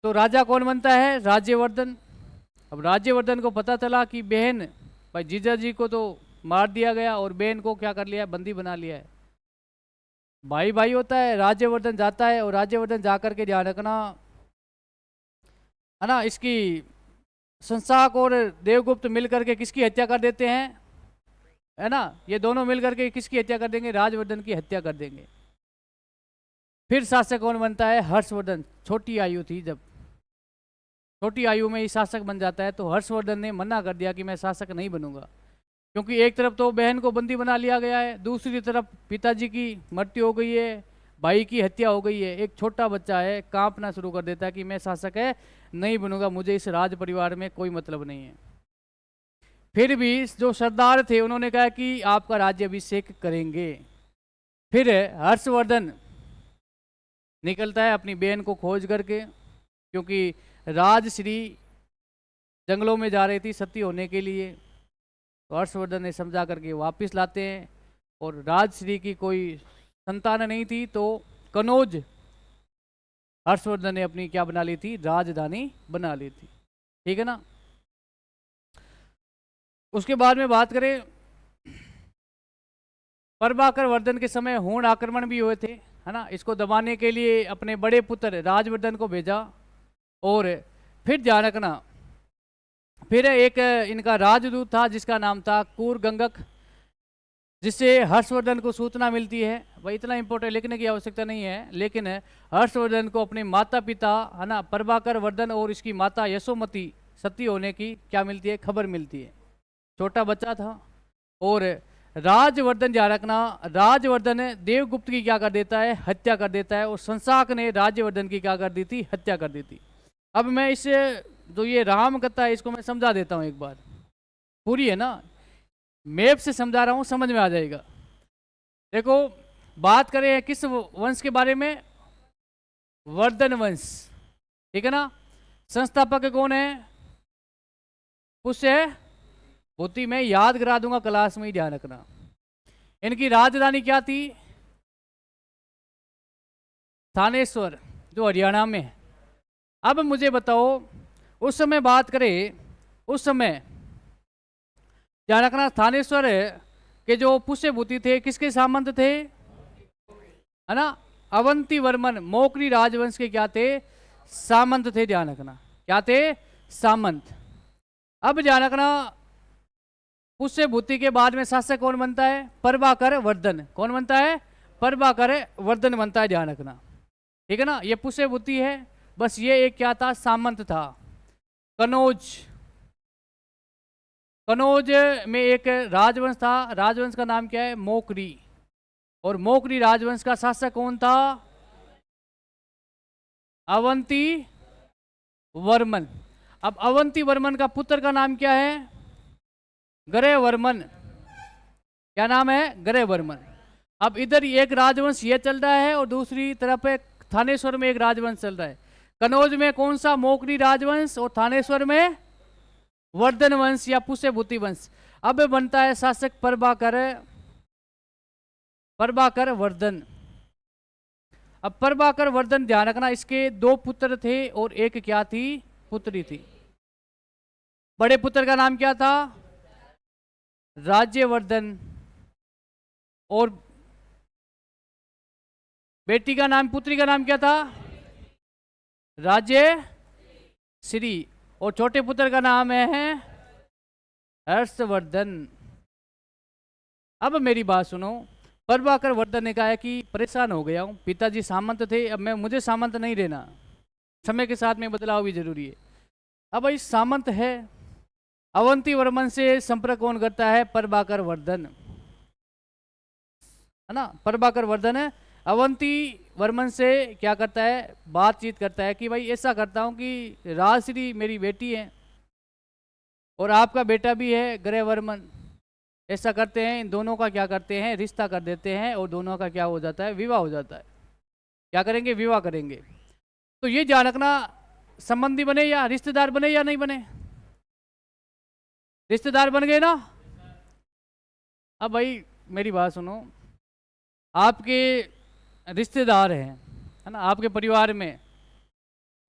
तो राजा कौन बनता है, राज्यवर्धन। अब राज्यवर्धन को पता चला कि बहन भाई जीजा जी को तो मार दिया गया और बहन को क्या कर लिया, बंदी बना लिया है। भाई भाई होता है। राज्यवर्धन जाता है और राज्यवर्धन जाकर के ध्यान रखना, है ना, इसकी शंशाक और देवगुप्त मिलकर के किसकी हत्या कर देते हैं, है ना, ये दोनों मिलकर के किसकी हत्या कर देंगे, राजवर्धन की हत्या कर देंगे। फिर शासक कौन बनता है, हर्षवर्धन। छोटी आयु थी, जब छोटी आयु में ही शासक बन जाता है। तो हर्षवर्धन ने मना कर दिया कि मैं शासक नहीं बनूंगा, क्योंकि एक तरफ तो बहन को बंदी बना लिया गया है, दूसरी तरफ पिताजी की मृत्यु हो गई है, भाई की हत्या हो गई है, एक छोटा बच्चा है, कांपना शुरू कर देता है कि मैं शासक है नहीं बनूंगा, मुझे इस राज परिवार में कोई मतलब नहीं है। फिर भी जो सरदार थे उन्होंने कहा कि आपका राज्याभिषेक करेंगे। फिर हर्षवर्धन निकलता है अपनी बहन को खोज करके, क्योंकि राजश्री जंगलों में जा रही थी सती होने के लिए। तो हर्षवर्धन ने समझा करके वापस लाते हैं, और राजश्री की कोई संतान नहीं थी, तो कनौज हर्षवर्धन ने अपनी क्या बना ली थी, राजधानी बना ली थी। ठीक है ना। उसके बाद में बात करें, प्रभाकर वर्धन के समय हूण आक्रमण भी हुए थे, है ना। इसको दबाने के लिए अपने बड़े पुत्र राजवर्धन को भेजा। और फिर ध्यान रखना, फिर एक इनका राजदूत था जिसका नाम था कूरगंगक, जिससे हर्षवर्धन को सूचना मिलती है। भाई इतना इंपॉर्टेंट लिखने की आवश्यकता नहीं है, लेकिन हर्षवर्धन को अपने माता पिता, है ना, प्रभाकर वर्धन और इसकी माता यशोमती सती होने की क्या मिलती है, खबर मिलती है। छोटा बच्चा था। और राजवर्धन ध्यान रखना, राजवर्धन देवगुप्त की क्या कर देता है, हत्या कर देता है, और शंशाक ने राज्यवर्धन की क्या कर दी थी, हत्या कर दी थी। अब मैं इसे जो ये राम कथा है इसको मैं समझा देता हूँ एक बार, पूरी है ना, मैप से समझा रहा हूँ, समझ में आ जाएगा। देखो, बात करें किस वंश के बारे में, वर्धन वंश, ठीक है ना। संस्थापक कौन है, पुष्य भूति, मैं याद करा दूंगा क्लास में ही, ध्यान रखना। इनकी राजधानी क्या थी, थानेश्वर, जो हरियाणा में है। अब मुझे बताओ, उस समय बात करें, उस समय ध्यान रखना, थानेश्वर के जो पुष्यभूति थे किसके सामंत थे, है ना, अवंती वर्मन मौकरी राजवंश के क्या थे, सामंत थे। ध्यान रखना, क्या थे, सामंत। अब ध्यान रखना, पुष्यभूति के बाद में शासक कौन बनता है, प्रभाकर वर्धन। कौन बनता है, प्रभाकर वर्धन बनता है। ध्यान रखना, ठीक है ना। ये पुष्यभूति है, बस ये एक क्या था, सामंत था। कनौज, कनौज में एक राजवंश था, राजवंश का नाम क्या है, मौकरी। और मौकरी राजवंश का शासक कौन था, अवंती वर्मन। अब अवंती वर्मन का पुत्र का नाम क्या है, ग्रहवर्मन, क्या नाम है? ग्रहवर्मन। अब इधर एक राजवंश ये चल रहा है और दूसरी तरफ एक थानेश्वर में एक राजवंश चल रहा है। कनौज में कौन सा? मोकरी राजवंश, और थानेश्वर में वर्धन वंश या पुष्यभूति वंश। अब बनता है शासक प्रभाकर, प्रभाकर वर्धन। अब प्रभाकर वर्धन, ध्यान रखना, इसके 2 पुत्र थे और एक क्या थी? पुत्री थी। बड़े पुत्र का नाम क्या था? राज्यवर्धन, और बेटी का नाम, पुत्री का नाम क्या था? राजश्री, और छोटे पुत्र का नाम है हर्षवर्धन। अब मेरी बात सुनो, प्रभाकर वर्धन ने कहा है कि परेशान हो गया हूं, पिताजी सामंत थे, अब मुझे सामंत नहीं रहना, समय के साथ में बदलाव भी जरूरी है। अब भाई सामंत है, अवंती वर्मन से संपर्क कौन करता है? प्रभाकर वर्धन, है ना। प्रभाकर वर्धन है अवंती वर्मन से क्या करता है? बातचीत करता है कि भाई ऐसा करता हूं कि राजश्री मेरी बेटी है और आपका बेटा भी है ग्रहवर्मन, ऐसा करते हैं, इन दोनों का क्या करते हैं? रिश्ता कर देते हैं, और दोनों का क्या हो जाता है? विवाह हो जाता है। क्या करेंगे? विवाह करेंगे। तो ये ध्यान रखना, संबंधी बने या रिश्तेदार बने या नहीं बने? रिश्तेदार बन गए ना। अब भाई मेरी बात सुनो, आपके रिश्तेदार हैं, है ना, आपके परिवार में,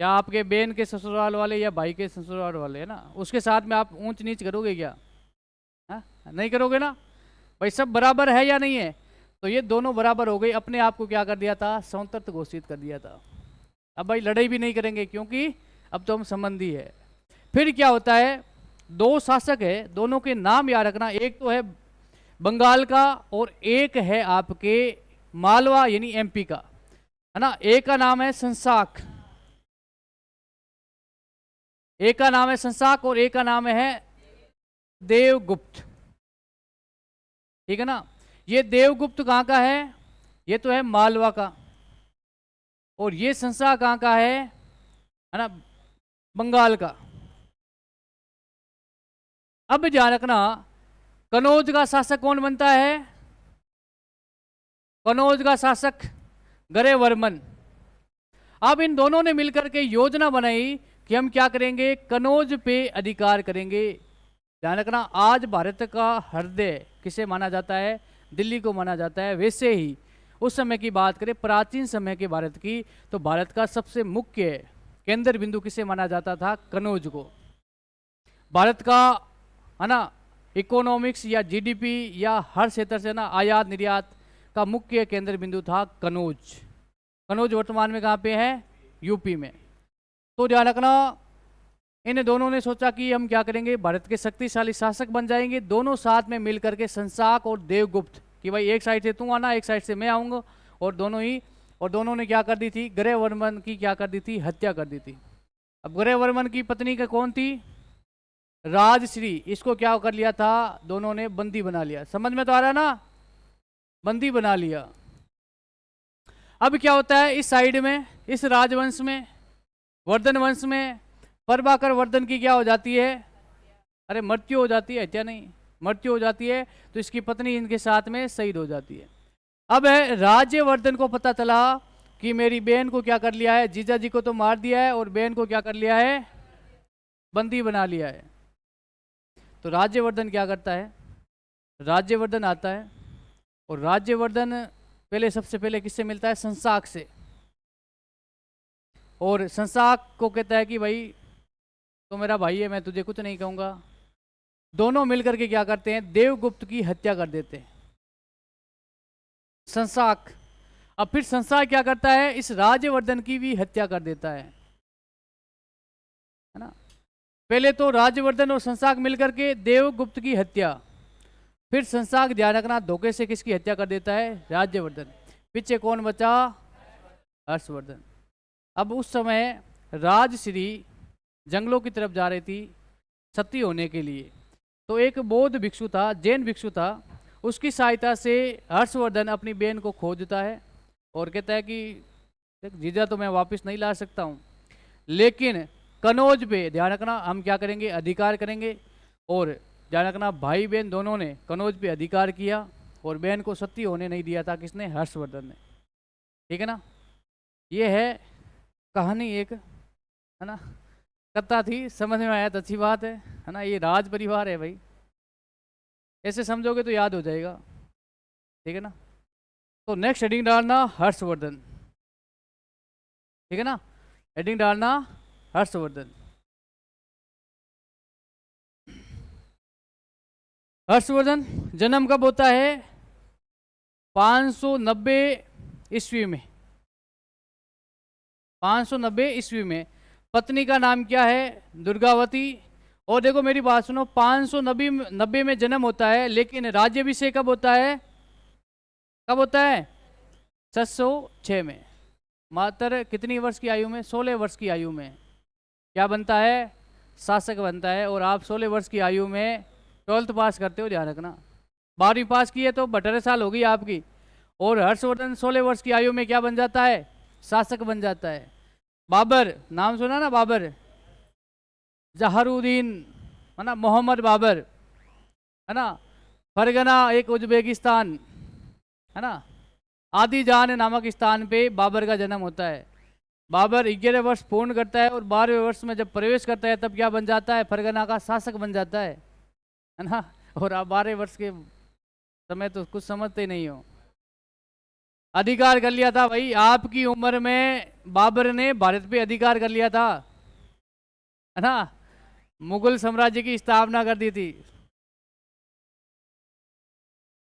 या आपके बहन के ससुराल वाले या भाई के ससुराल वाले, है ना, उसके साथ में आप ऊंच नीच करोगे क्या? है? नहीं करोगे ना। भाई सब बराबर है या नहीं है? तो ये दोनों बराबर हो गई, अपने आप को क्या कर दिया था? स्वतंत्र घोषित कर दिया था। अब भाई लड़ाई भी नहीं करेंगे, क्योंकि अब तो हम संबंधी है। फिर क्या होता है? 2 शासक है, दोनों के नाम याद रखना, एक तो है बंगाल का और एक है आपके मालवा यानी एमपी का, है ना। एक का नाम है संसाक, एक का नाम है संसाक और एक का नाम है देवगुप्त, ठीक है ना। ये देवगुप्त कहाँ का है? ये तो है मालवा का, और ये संसाक कहाँ का है ना? बंगाल का। अब ध्यान रखना, कनौज का शासक कौन बनता है? कनौज का शासक ग्रहवर्मन। अब इन दोनों ने मिलकर के योजना बनाई कि हम क्या करेंगे? कनौज पे अधिकार करेंगे। ध्यान रखना, आज भारत का हृदय किसे माना जाता है? दिल्ली को माना जाता है। वैसे ही उस समय की बात करें, प्राचीन समय के भारत की, तो भारत का सबसे मुख्य केंद्र बिंदु किसे माना जाता था? कनौज को। भारत का, है ना, इकोनॉमिक्स या जीडीपी या हर क्षेत्र से ना आयात निर्यात का मुख्य केंद्र बिंदु था कनौज। कनौज वर्तमान में कहाँ पे है? यूपी में। तो ध्यान रखना, इन दोनों ने सोचा कि हम क्या करेंगे? भारत के शक्तिशाली शासक बन जाएंगे, दोनों साथ में मिलकर के, संसाक और देवगुप्त, कि भाई एक साइड से तू आना, एक साइड से मैं आऊँगा, और दोनों ने क्या कर दी थी? ग्रहवर्मन की क्या कर दी थी? हत्या कर दी थी। अब ग्रहवर्मन की पत्नी का कौन थी? राजश्री। इसको क्या कर लिया था? दोनों ने बंदी बना लिया। समझ में तो आ रहा है ना? बंदी बना लिया। अब क्या होता है इस साइड में, इस राजवंश में, वर्धन वंश में, प्रभाकर वर्धन की क्या हो जाती है? अरे मृत्यु हो जाती है, हत्या नहीं, मृत्यु हो जाती है। तो इसकी पत्नी इनके साथ में शहीद हो जाती है। अब है राज्यवर्धन को पता चला कि मेरी बहन को क्या कर लिया है? जीजा जी को तो मार दिया है और बहन को क्या कर लिया है? बंदी बना लिया है। तो राज्यवर्धन क्या करता है? राज्यवर्धन आता है, और राज्यवर्धन पहले, सबसे पहले किससे मिलता है? संसाक से। और संसाक को कहता है कि भाई तो मेरा भाई है, मैं तुझे कुछ नहीं कहूँगा। दोनों मिलकर के क्या करते हैं? देवगुप्त की हत्या कर देते हैं, संसाक। अब फिर संसाक क्या करता है? इस राज्यवर्धन की भी हत्या कर देता है ना। पहले तो राज्यवर्धन और संसाक मिलकर के देवगुप्त की हत्या, फिर संसाक, ध्यान रखना, धोखे से किसकी हत्या कर देता है? राज्यवर्धन। पीछे कौन बचा? हर्षवर्धन। अब उस समय राजश्री जंगलों की तरफ जा रही थी सती होने के लिए। तो एक बौद्ध भिक्षु था, जैन भिक्षु था, उसकी सहायता से हर्षवर्धन अपनी बहन को खोजता है और कहता है कि जीजा तो मैं वापस नहीं ला सकता हूँ, लेकिन कनौज पे, ध्यान रखना, हम क्या करेंगे? अधिकार करेंगे, और ध्यान रखना, भाई बहन दोनों ने कनौज पे अधिकार किया और बहन को सती होने नहीं दिया था। किसने? हर्षवर्धन ने। ठीक है ना। ये है कहानी एक, है ना, कथा थी, समझ में आया तो अच्छी बात है ना। ये राज परिवार है भाई, ऐसे समझोगे तो याद हो जाएगा। ठीक है ना। तो नेक्स्ट हेडिंग डालना हर्षवर्धन। ठीक है ना, हेडिंग डालना हर्षवर्धन। हर्षवर्धन जन्म कब होता है? 590 ईस्वी में। 590 ईस्वी में। पत्नी का नाम क्या है? दुर्गावती। और देखो मेरी बात सुनो, 590 में जन्म होता है, लेकिन राज्याभिषेक कब होता है? कब होता है? 706 में। मात्र कितनी वर्ष की आयु में? 16 वर्ष की आयु में क्या बनता है? शासक बनता है। और आप 16 वर्ष की आयु में 12th पास करते हो, ध्यान रखना। 12वीं पास की है तो 18 साल होगी आपकी। और हर्षवर्धन 16 वर्ष की आयु में क्या बन जाता है? शासक बन जाता है। बाबर, नाम सुना ना? बाबर, जहारुद्दीन, है ना, मोहम्मद बाबर, है ना, फरगना एक उज्बेकिस्तान, है ना, आदिजान नामक स्थान पे बाबर का जन्म होता है। बाबर 11 वर्ष पूर्ण करता है और 12वें वर्ष में जब प्रवेश करता है तब क्या बन जाता है? फरगना का शासक बन जाता है ना। और आप 12 वर्ष के समय तो कुछ समझते नहीं हो। अधिकार कर लिया था भाई, आपकी उम्र में बाबर ने भारत पे अधिकार कर लिया था, है ना। मुगल साम्राज्य की स्थापना कर दी थी।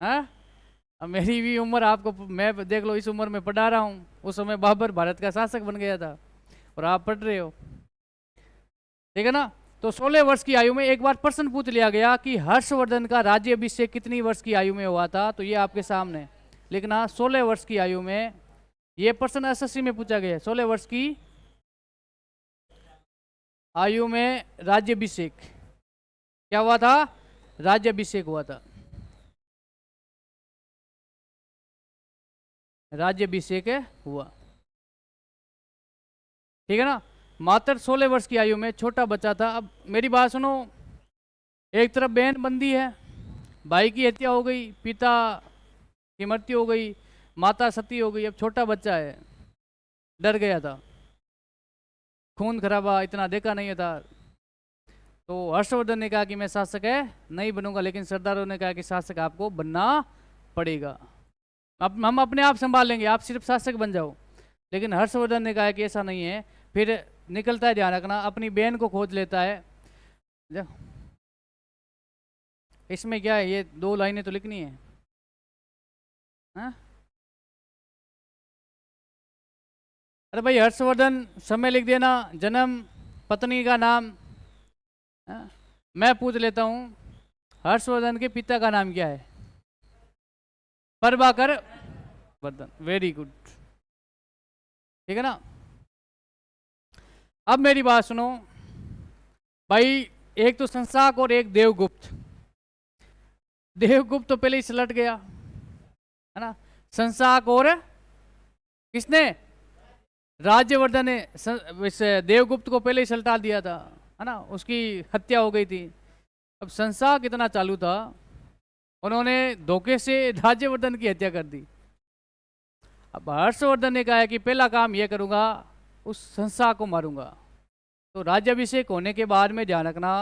हाँ, अब मेरी भी उम्र आपको, मैं देख लो इस उम्र में पढ़ा रहा हूँ, उस समय बाबर भारत का शासक बन गया था और आप पढ़ रहे हो। ठीक है ना। तो 16 वर्ष की आयु में एक बार प्रश्न पूछ लिया गया कि हर्षवर्धन का राज्याभिषेक कितनी वर्ष की आयु में हुआ था, तो ये आपके सामने लिखना 16 वर्ष की आयु में। ये प्रश्न एसएससी में पूछा गया। 16 वर्ष की आयु में राज्याभिषेक क्या हुआ था? राज्याभिषेक हुआ था। राज्याभिषेक हुआ। ठीक है ना। मात्र 16 वर्ष की आयु में छोटा बच्चा था। अब मेरी बात सुनो, एक तरफ बहन बंदी है, भाई की हत्या हो गई, पिता की मृत्यु हो गई, माता सती हो गई, अब छोटा बच्चा है, डर गया था, खून खराबा इतना देखा नहीं था। तो हर्षवर्धन ने कहा कि मैं शासक है नहीं बनूंगा, लेकिन सरदारों ने कहा कि शासक आपको बनना पड़ेगा, अब हम अपने आप संभाल लेंगे, आप सिर्फ शासक बन जाओ। लेकिन हर्षवर्धन ने कहा कि ऐसा नहीं है। फिर निकलता है, ध्यान रखना, अपनी बहन को खोज लेता है। इसमें क्या है, ये 2 लाइनें तो लिखनी है। हाँ? अरे भाई हर्षवर्धन समय लिख देना, जन्म, पत्नी का नाम। हाँ? मैं पूछ लेता हूँ, हर्षवर्धन के पिता का नाम क्या है? प्रभाकर वर्धन। Very good. ठीक है ना। अब मेरी बात सुनो भाई, एक तो संसाक और एक देवगुप्त। देवगुप्त तो पहले ही सलट गया, है ना। संसाक और किसने? राज्यवर्धन ने देवगुप्त को पहले ही सलटा दिया था, है ना, उसकी हत्या हो गई थी। अब संसाक इतना चालू था, उन्होंने धोखे से राज्यवर्धन की हत्या कर दी। अब हर्षवर्धन ने कहा है कि पहला काम यह करूंगा, उस संसाक को मारूंगा। तो राज्याभिषेक होने के बाद में ध्यान रखना,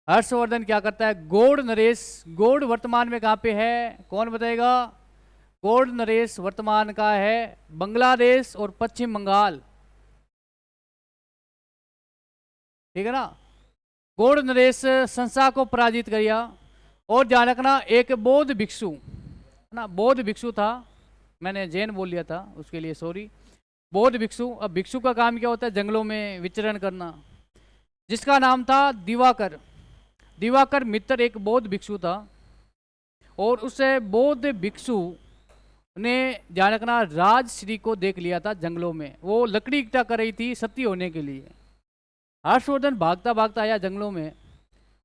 हर्षवर्धन क्या करता है? गौड़ नरेश, गौड़ वर्तमान में कहाँ पे है? कौन बताएगा? गौड़ नरेश वर्तमान का है बांग्लादेश और पश्चिम बंगाल। ठीक है ना। गौड़ नरेश संसा को पराजित किया। और ध्यान रखना, एक बौद्ध भिक्षु, है ना, बौद्ध भिक्षु था, मैंने जैन बोल लिया था, उसके लिए सॉरी। बौद्ध भिक्षु, अब भिक्षु का काम क्या होता है? जंगलों में विचरण करना, जिसका नाम था दिवाकर। दिवाकर मित्र एक बौद्ध भिक्षु था, और उसे बौद्ध भिक्षु ने, ध्यान रखना, राजश्री को देख लिया था जंगलों में। वो लकड़ी इकट्ठा कर रही थी सती होने के लिए। हर्षवर्धन भागता भागता आया जंगलों में,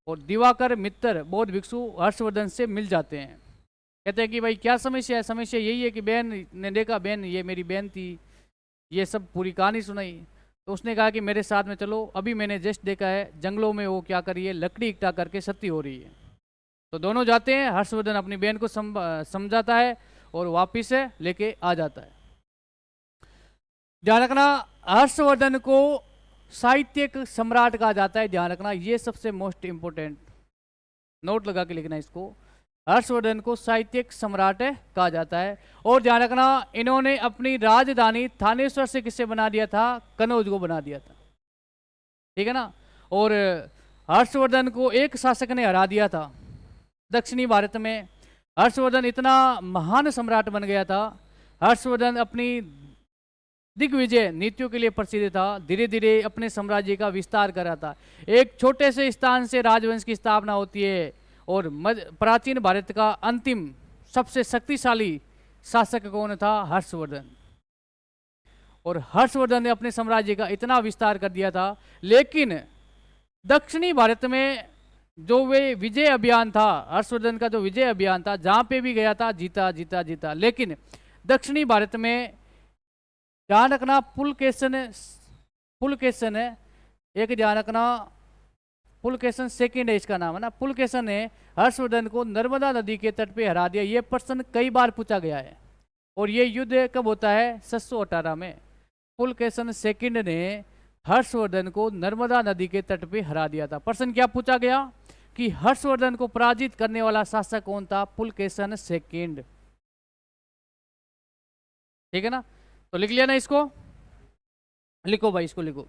और दिवाकर मित्र बौद्ध भिक्षु हर्षवर्धन से मिल जाते हैं। कहते हैं कि भाई क्या समस्या है? समस्या यही है कि बहन ने देखा, बहन ये मेरी बहन थी, ये सब पूरी कहानी सुनाई। तो उसने कहा कि मेरे साथ में चलो, अभी मैंने जस्ट देखा है जंगलों में वो क्या कर रही है, लकड़ी इकट्ठा करके सती हो रही है। तो दोनों जाते हैं, हर्षवर्धन अपनी बहन को समझाता है और वापिस लेके आ जाता है। ध्यान रखना, हर्षवर्धन को साहित्यिक सम्राट कहा जाता है। ध्यान रखना, ये सबसे मोस्ट इंपोर्टेंट, नोट लगा के लिखना इसको। हर्षवर्धन को साहित्यिक सम्राट कहा जाता है। और ध्यान रखना, इन्होंने अपनी राजधानी थानेश्वर से किससे बना दिया था? कनौज को बना दिया था, ठीक है ना। और हर्षवर्धन को एक शासक ने हरा दिया था दक्षिणी भारत में। हर्षवर्धन इतना महान सम्राट बन गया था। हर्षवर्धन अपनी दिग्विजय नीतियों के लिए प्रसिद्ध था। धीरे धीरे अपने साम्राज्य का विस्तार कर रहा था। एक छोटे से स्थान से राजवंश की स्थापना होती है। और प्राचीन भारत का अंतिम सबसे शक्तिशाली शासक कौन था? हर्षवर्धन। और हर्षवर्धन ने अपने साम्राज्य का इतना विस्तार कर दिया था, लेकिन दक्षिणी भारत में जो वे विजय अभियान था, हर्षवर्धन का जो विजय अभियान था, जहां पे भी गया था जीता जीता जीता। लेकिन दक्षिणी भारत में ध्यान रखना, पुलकेशन है एक, ध्यान रखना पुलकेशन सेकंड है इसका नाम, है ना। पुलकेशन ने हर्षवर्धन को नर्मदा नदी के तट पे हरा दिया। ये प्रश्न कई बार पूछा गया है। और ये युद्ध कब होता है? 718 में। पुलकेशन सेकंड ने हर्षवर्धन को नर्मदा नदी के तट पे हरा दिया था। प्रश्न क्या पूछा गया कि हर्षवर्धन को पराजित करने वाला शासक कौन था? पुलकेशन सेकंड, ठीक है ना। तो लिख लिया ना इसको, लिखो भाई, इसको लिखो।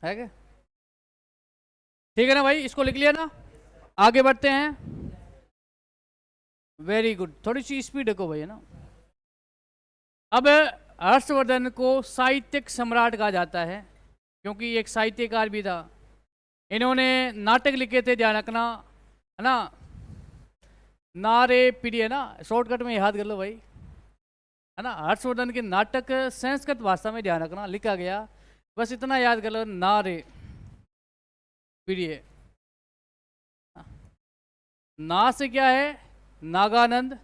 है क्या? ठीक है ना भाई, इसको लिख लिया ना। आगे बढ़ते हैं। वेरी गुड, थोड़ी सी स्पीड रखो भाई, है ना। अब हर्षवर्धन को साहित्यिक सम्राट कहा जाता है, क्योंकि एक साहित्यकार भी था। इन्होंने नाटक लिखे थे, ध्यान रखना, है ना। नारे पीढ़ी, है ना, शॉर्टकट में याद कर लो भाई, है ना। हर्षवर्धन के नाटक संस्कृत भाषा में, ध्यान रखना, लिखा गया। बस इतना याद कर लो, नारे पीढ़ी। ना से क्या है? नागानंद।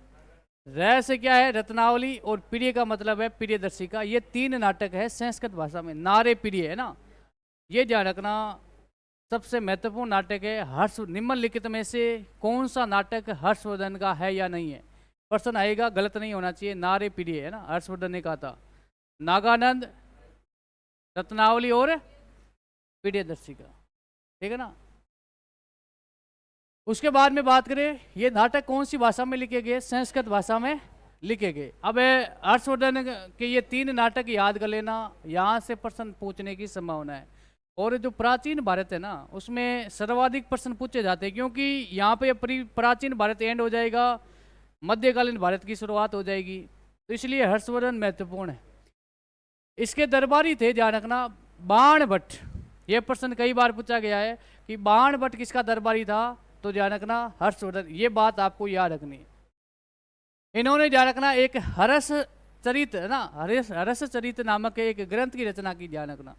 रह से क्या है? रत्नावली। और प्रिय का मतलब है प्रियदर्शिका। ये 3 नाटक है संस्कृत भाषा में, नारे प्रिय, है ना। ये ध्यान रखना, सबसे महत्वपूर्ण नाटक है। हर्ष निम्नलिखित में से कौन सा नाटक हर्षवर्धन का है या नहीं है? प्रश्न आएगा, गलत नहीं होना चाहिए। नारे प्रिय, है ना, हर्षवर्धन ने कहा था। नागानंद, रत्नावली और प्रियदर्शिका, ठीक है ना। उसके बाद में बात करें, ये नाटक कौन सी भाषा में लिखे गए? संस्कृत भाषा में लिखे गए। अब हर्षवर्धन के ये 3 नाटक याद कर लेना, यहाँ से प्रश्न पूछने की संभावना है। और जो प्राचीन भारत है ना, उसमें सर्वाधिक प्रश्न पूछे जाते हैं, क्योंकि यहाँ पे प्राचीन भारत एंड हो जाएगा, मध्यकालीन भारत की शुरुआत हो जाएगी। तो इसलिए हर्षवर्धन महत्वपूर्ण है। इसके दरबारी थे, ध्यान रखना, बाण भट्ट। ये प्रश्न कई बार पूछा गया है कि बाण भट्ट किसका दरबारी था? तो ध्यान रखना, हर्षवर्धन। ये बात आपको याद रखनी है। इन्होंने ध्यान रखना एक हर्ष चरित, है ना, हर्ष चरित नामक एक ग्रंथ की रचना की, ध्यान रखना।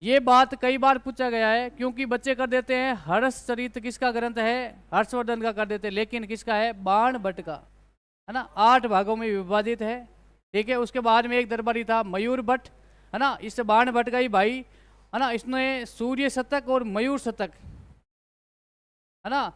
ये बात कई बार पूछा गया है, क्योंकि बच्चे कर देते हैं हर्ष चरित किसका ग्रंथ है? हर्षवर्धन का कर देते हैं, लेकिन किसका है? बाण भट्ट का, है ना। 8 भागों में विभाजित है, ठीक है। उसके बाद में एक दरबारी था मयूर भट्ट, है ना। इस बाण भट्ट का ही भाई, है ना, इसने सूर्य शतक और मयूर शतक, है ना,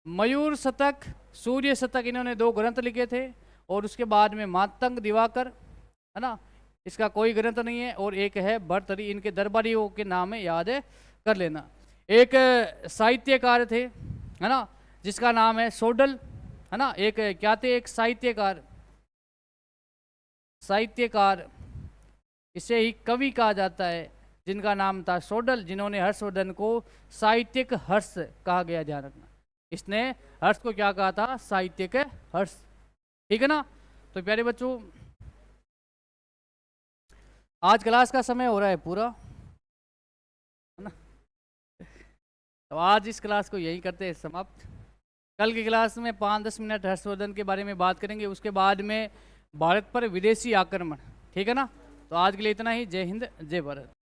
मयूर शतक, सूर्य शतक, इन्होंने 2 ग्रंथ लिखे थे। और उसके बाद में मातंग दिवाकर, है ना, इसका कोई ग्रंथ नहीं है। और एक है भर्तरी, इनके दरबारियों के नाम है, याद है कर लेना। एक साहित्यकार थे, है ना, जिसका नाम है सोडल, है ना। एक क्या थे? एक साहित्यकार, इसे ही कवि कहा जाता है, जिनका नाम था सोडल, जिन्होंने हर्षवर्धन को साहित्यिक हर्ष कहा गया, ध्यान रखना। इसने हर्ष को क्या कहा था? साहित्यिक हर्ष, ठीक है ना। तो प्यारे बच्चों, आज क्लास का समय हो रहा है पूरा, है ना। तो आज इस क्लास को यही करते हैं समाप्त। कल की क्लास में 5-10 मिनट हर्षवर्धन के बारे में बात करेंगे, उसके बाद में भारत पर विदेशी आक्रमण, ठीक है ना। तो आज के लिए इतना ही। जय हिंद, जय भारत।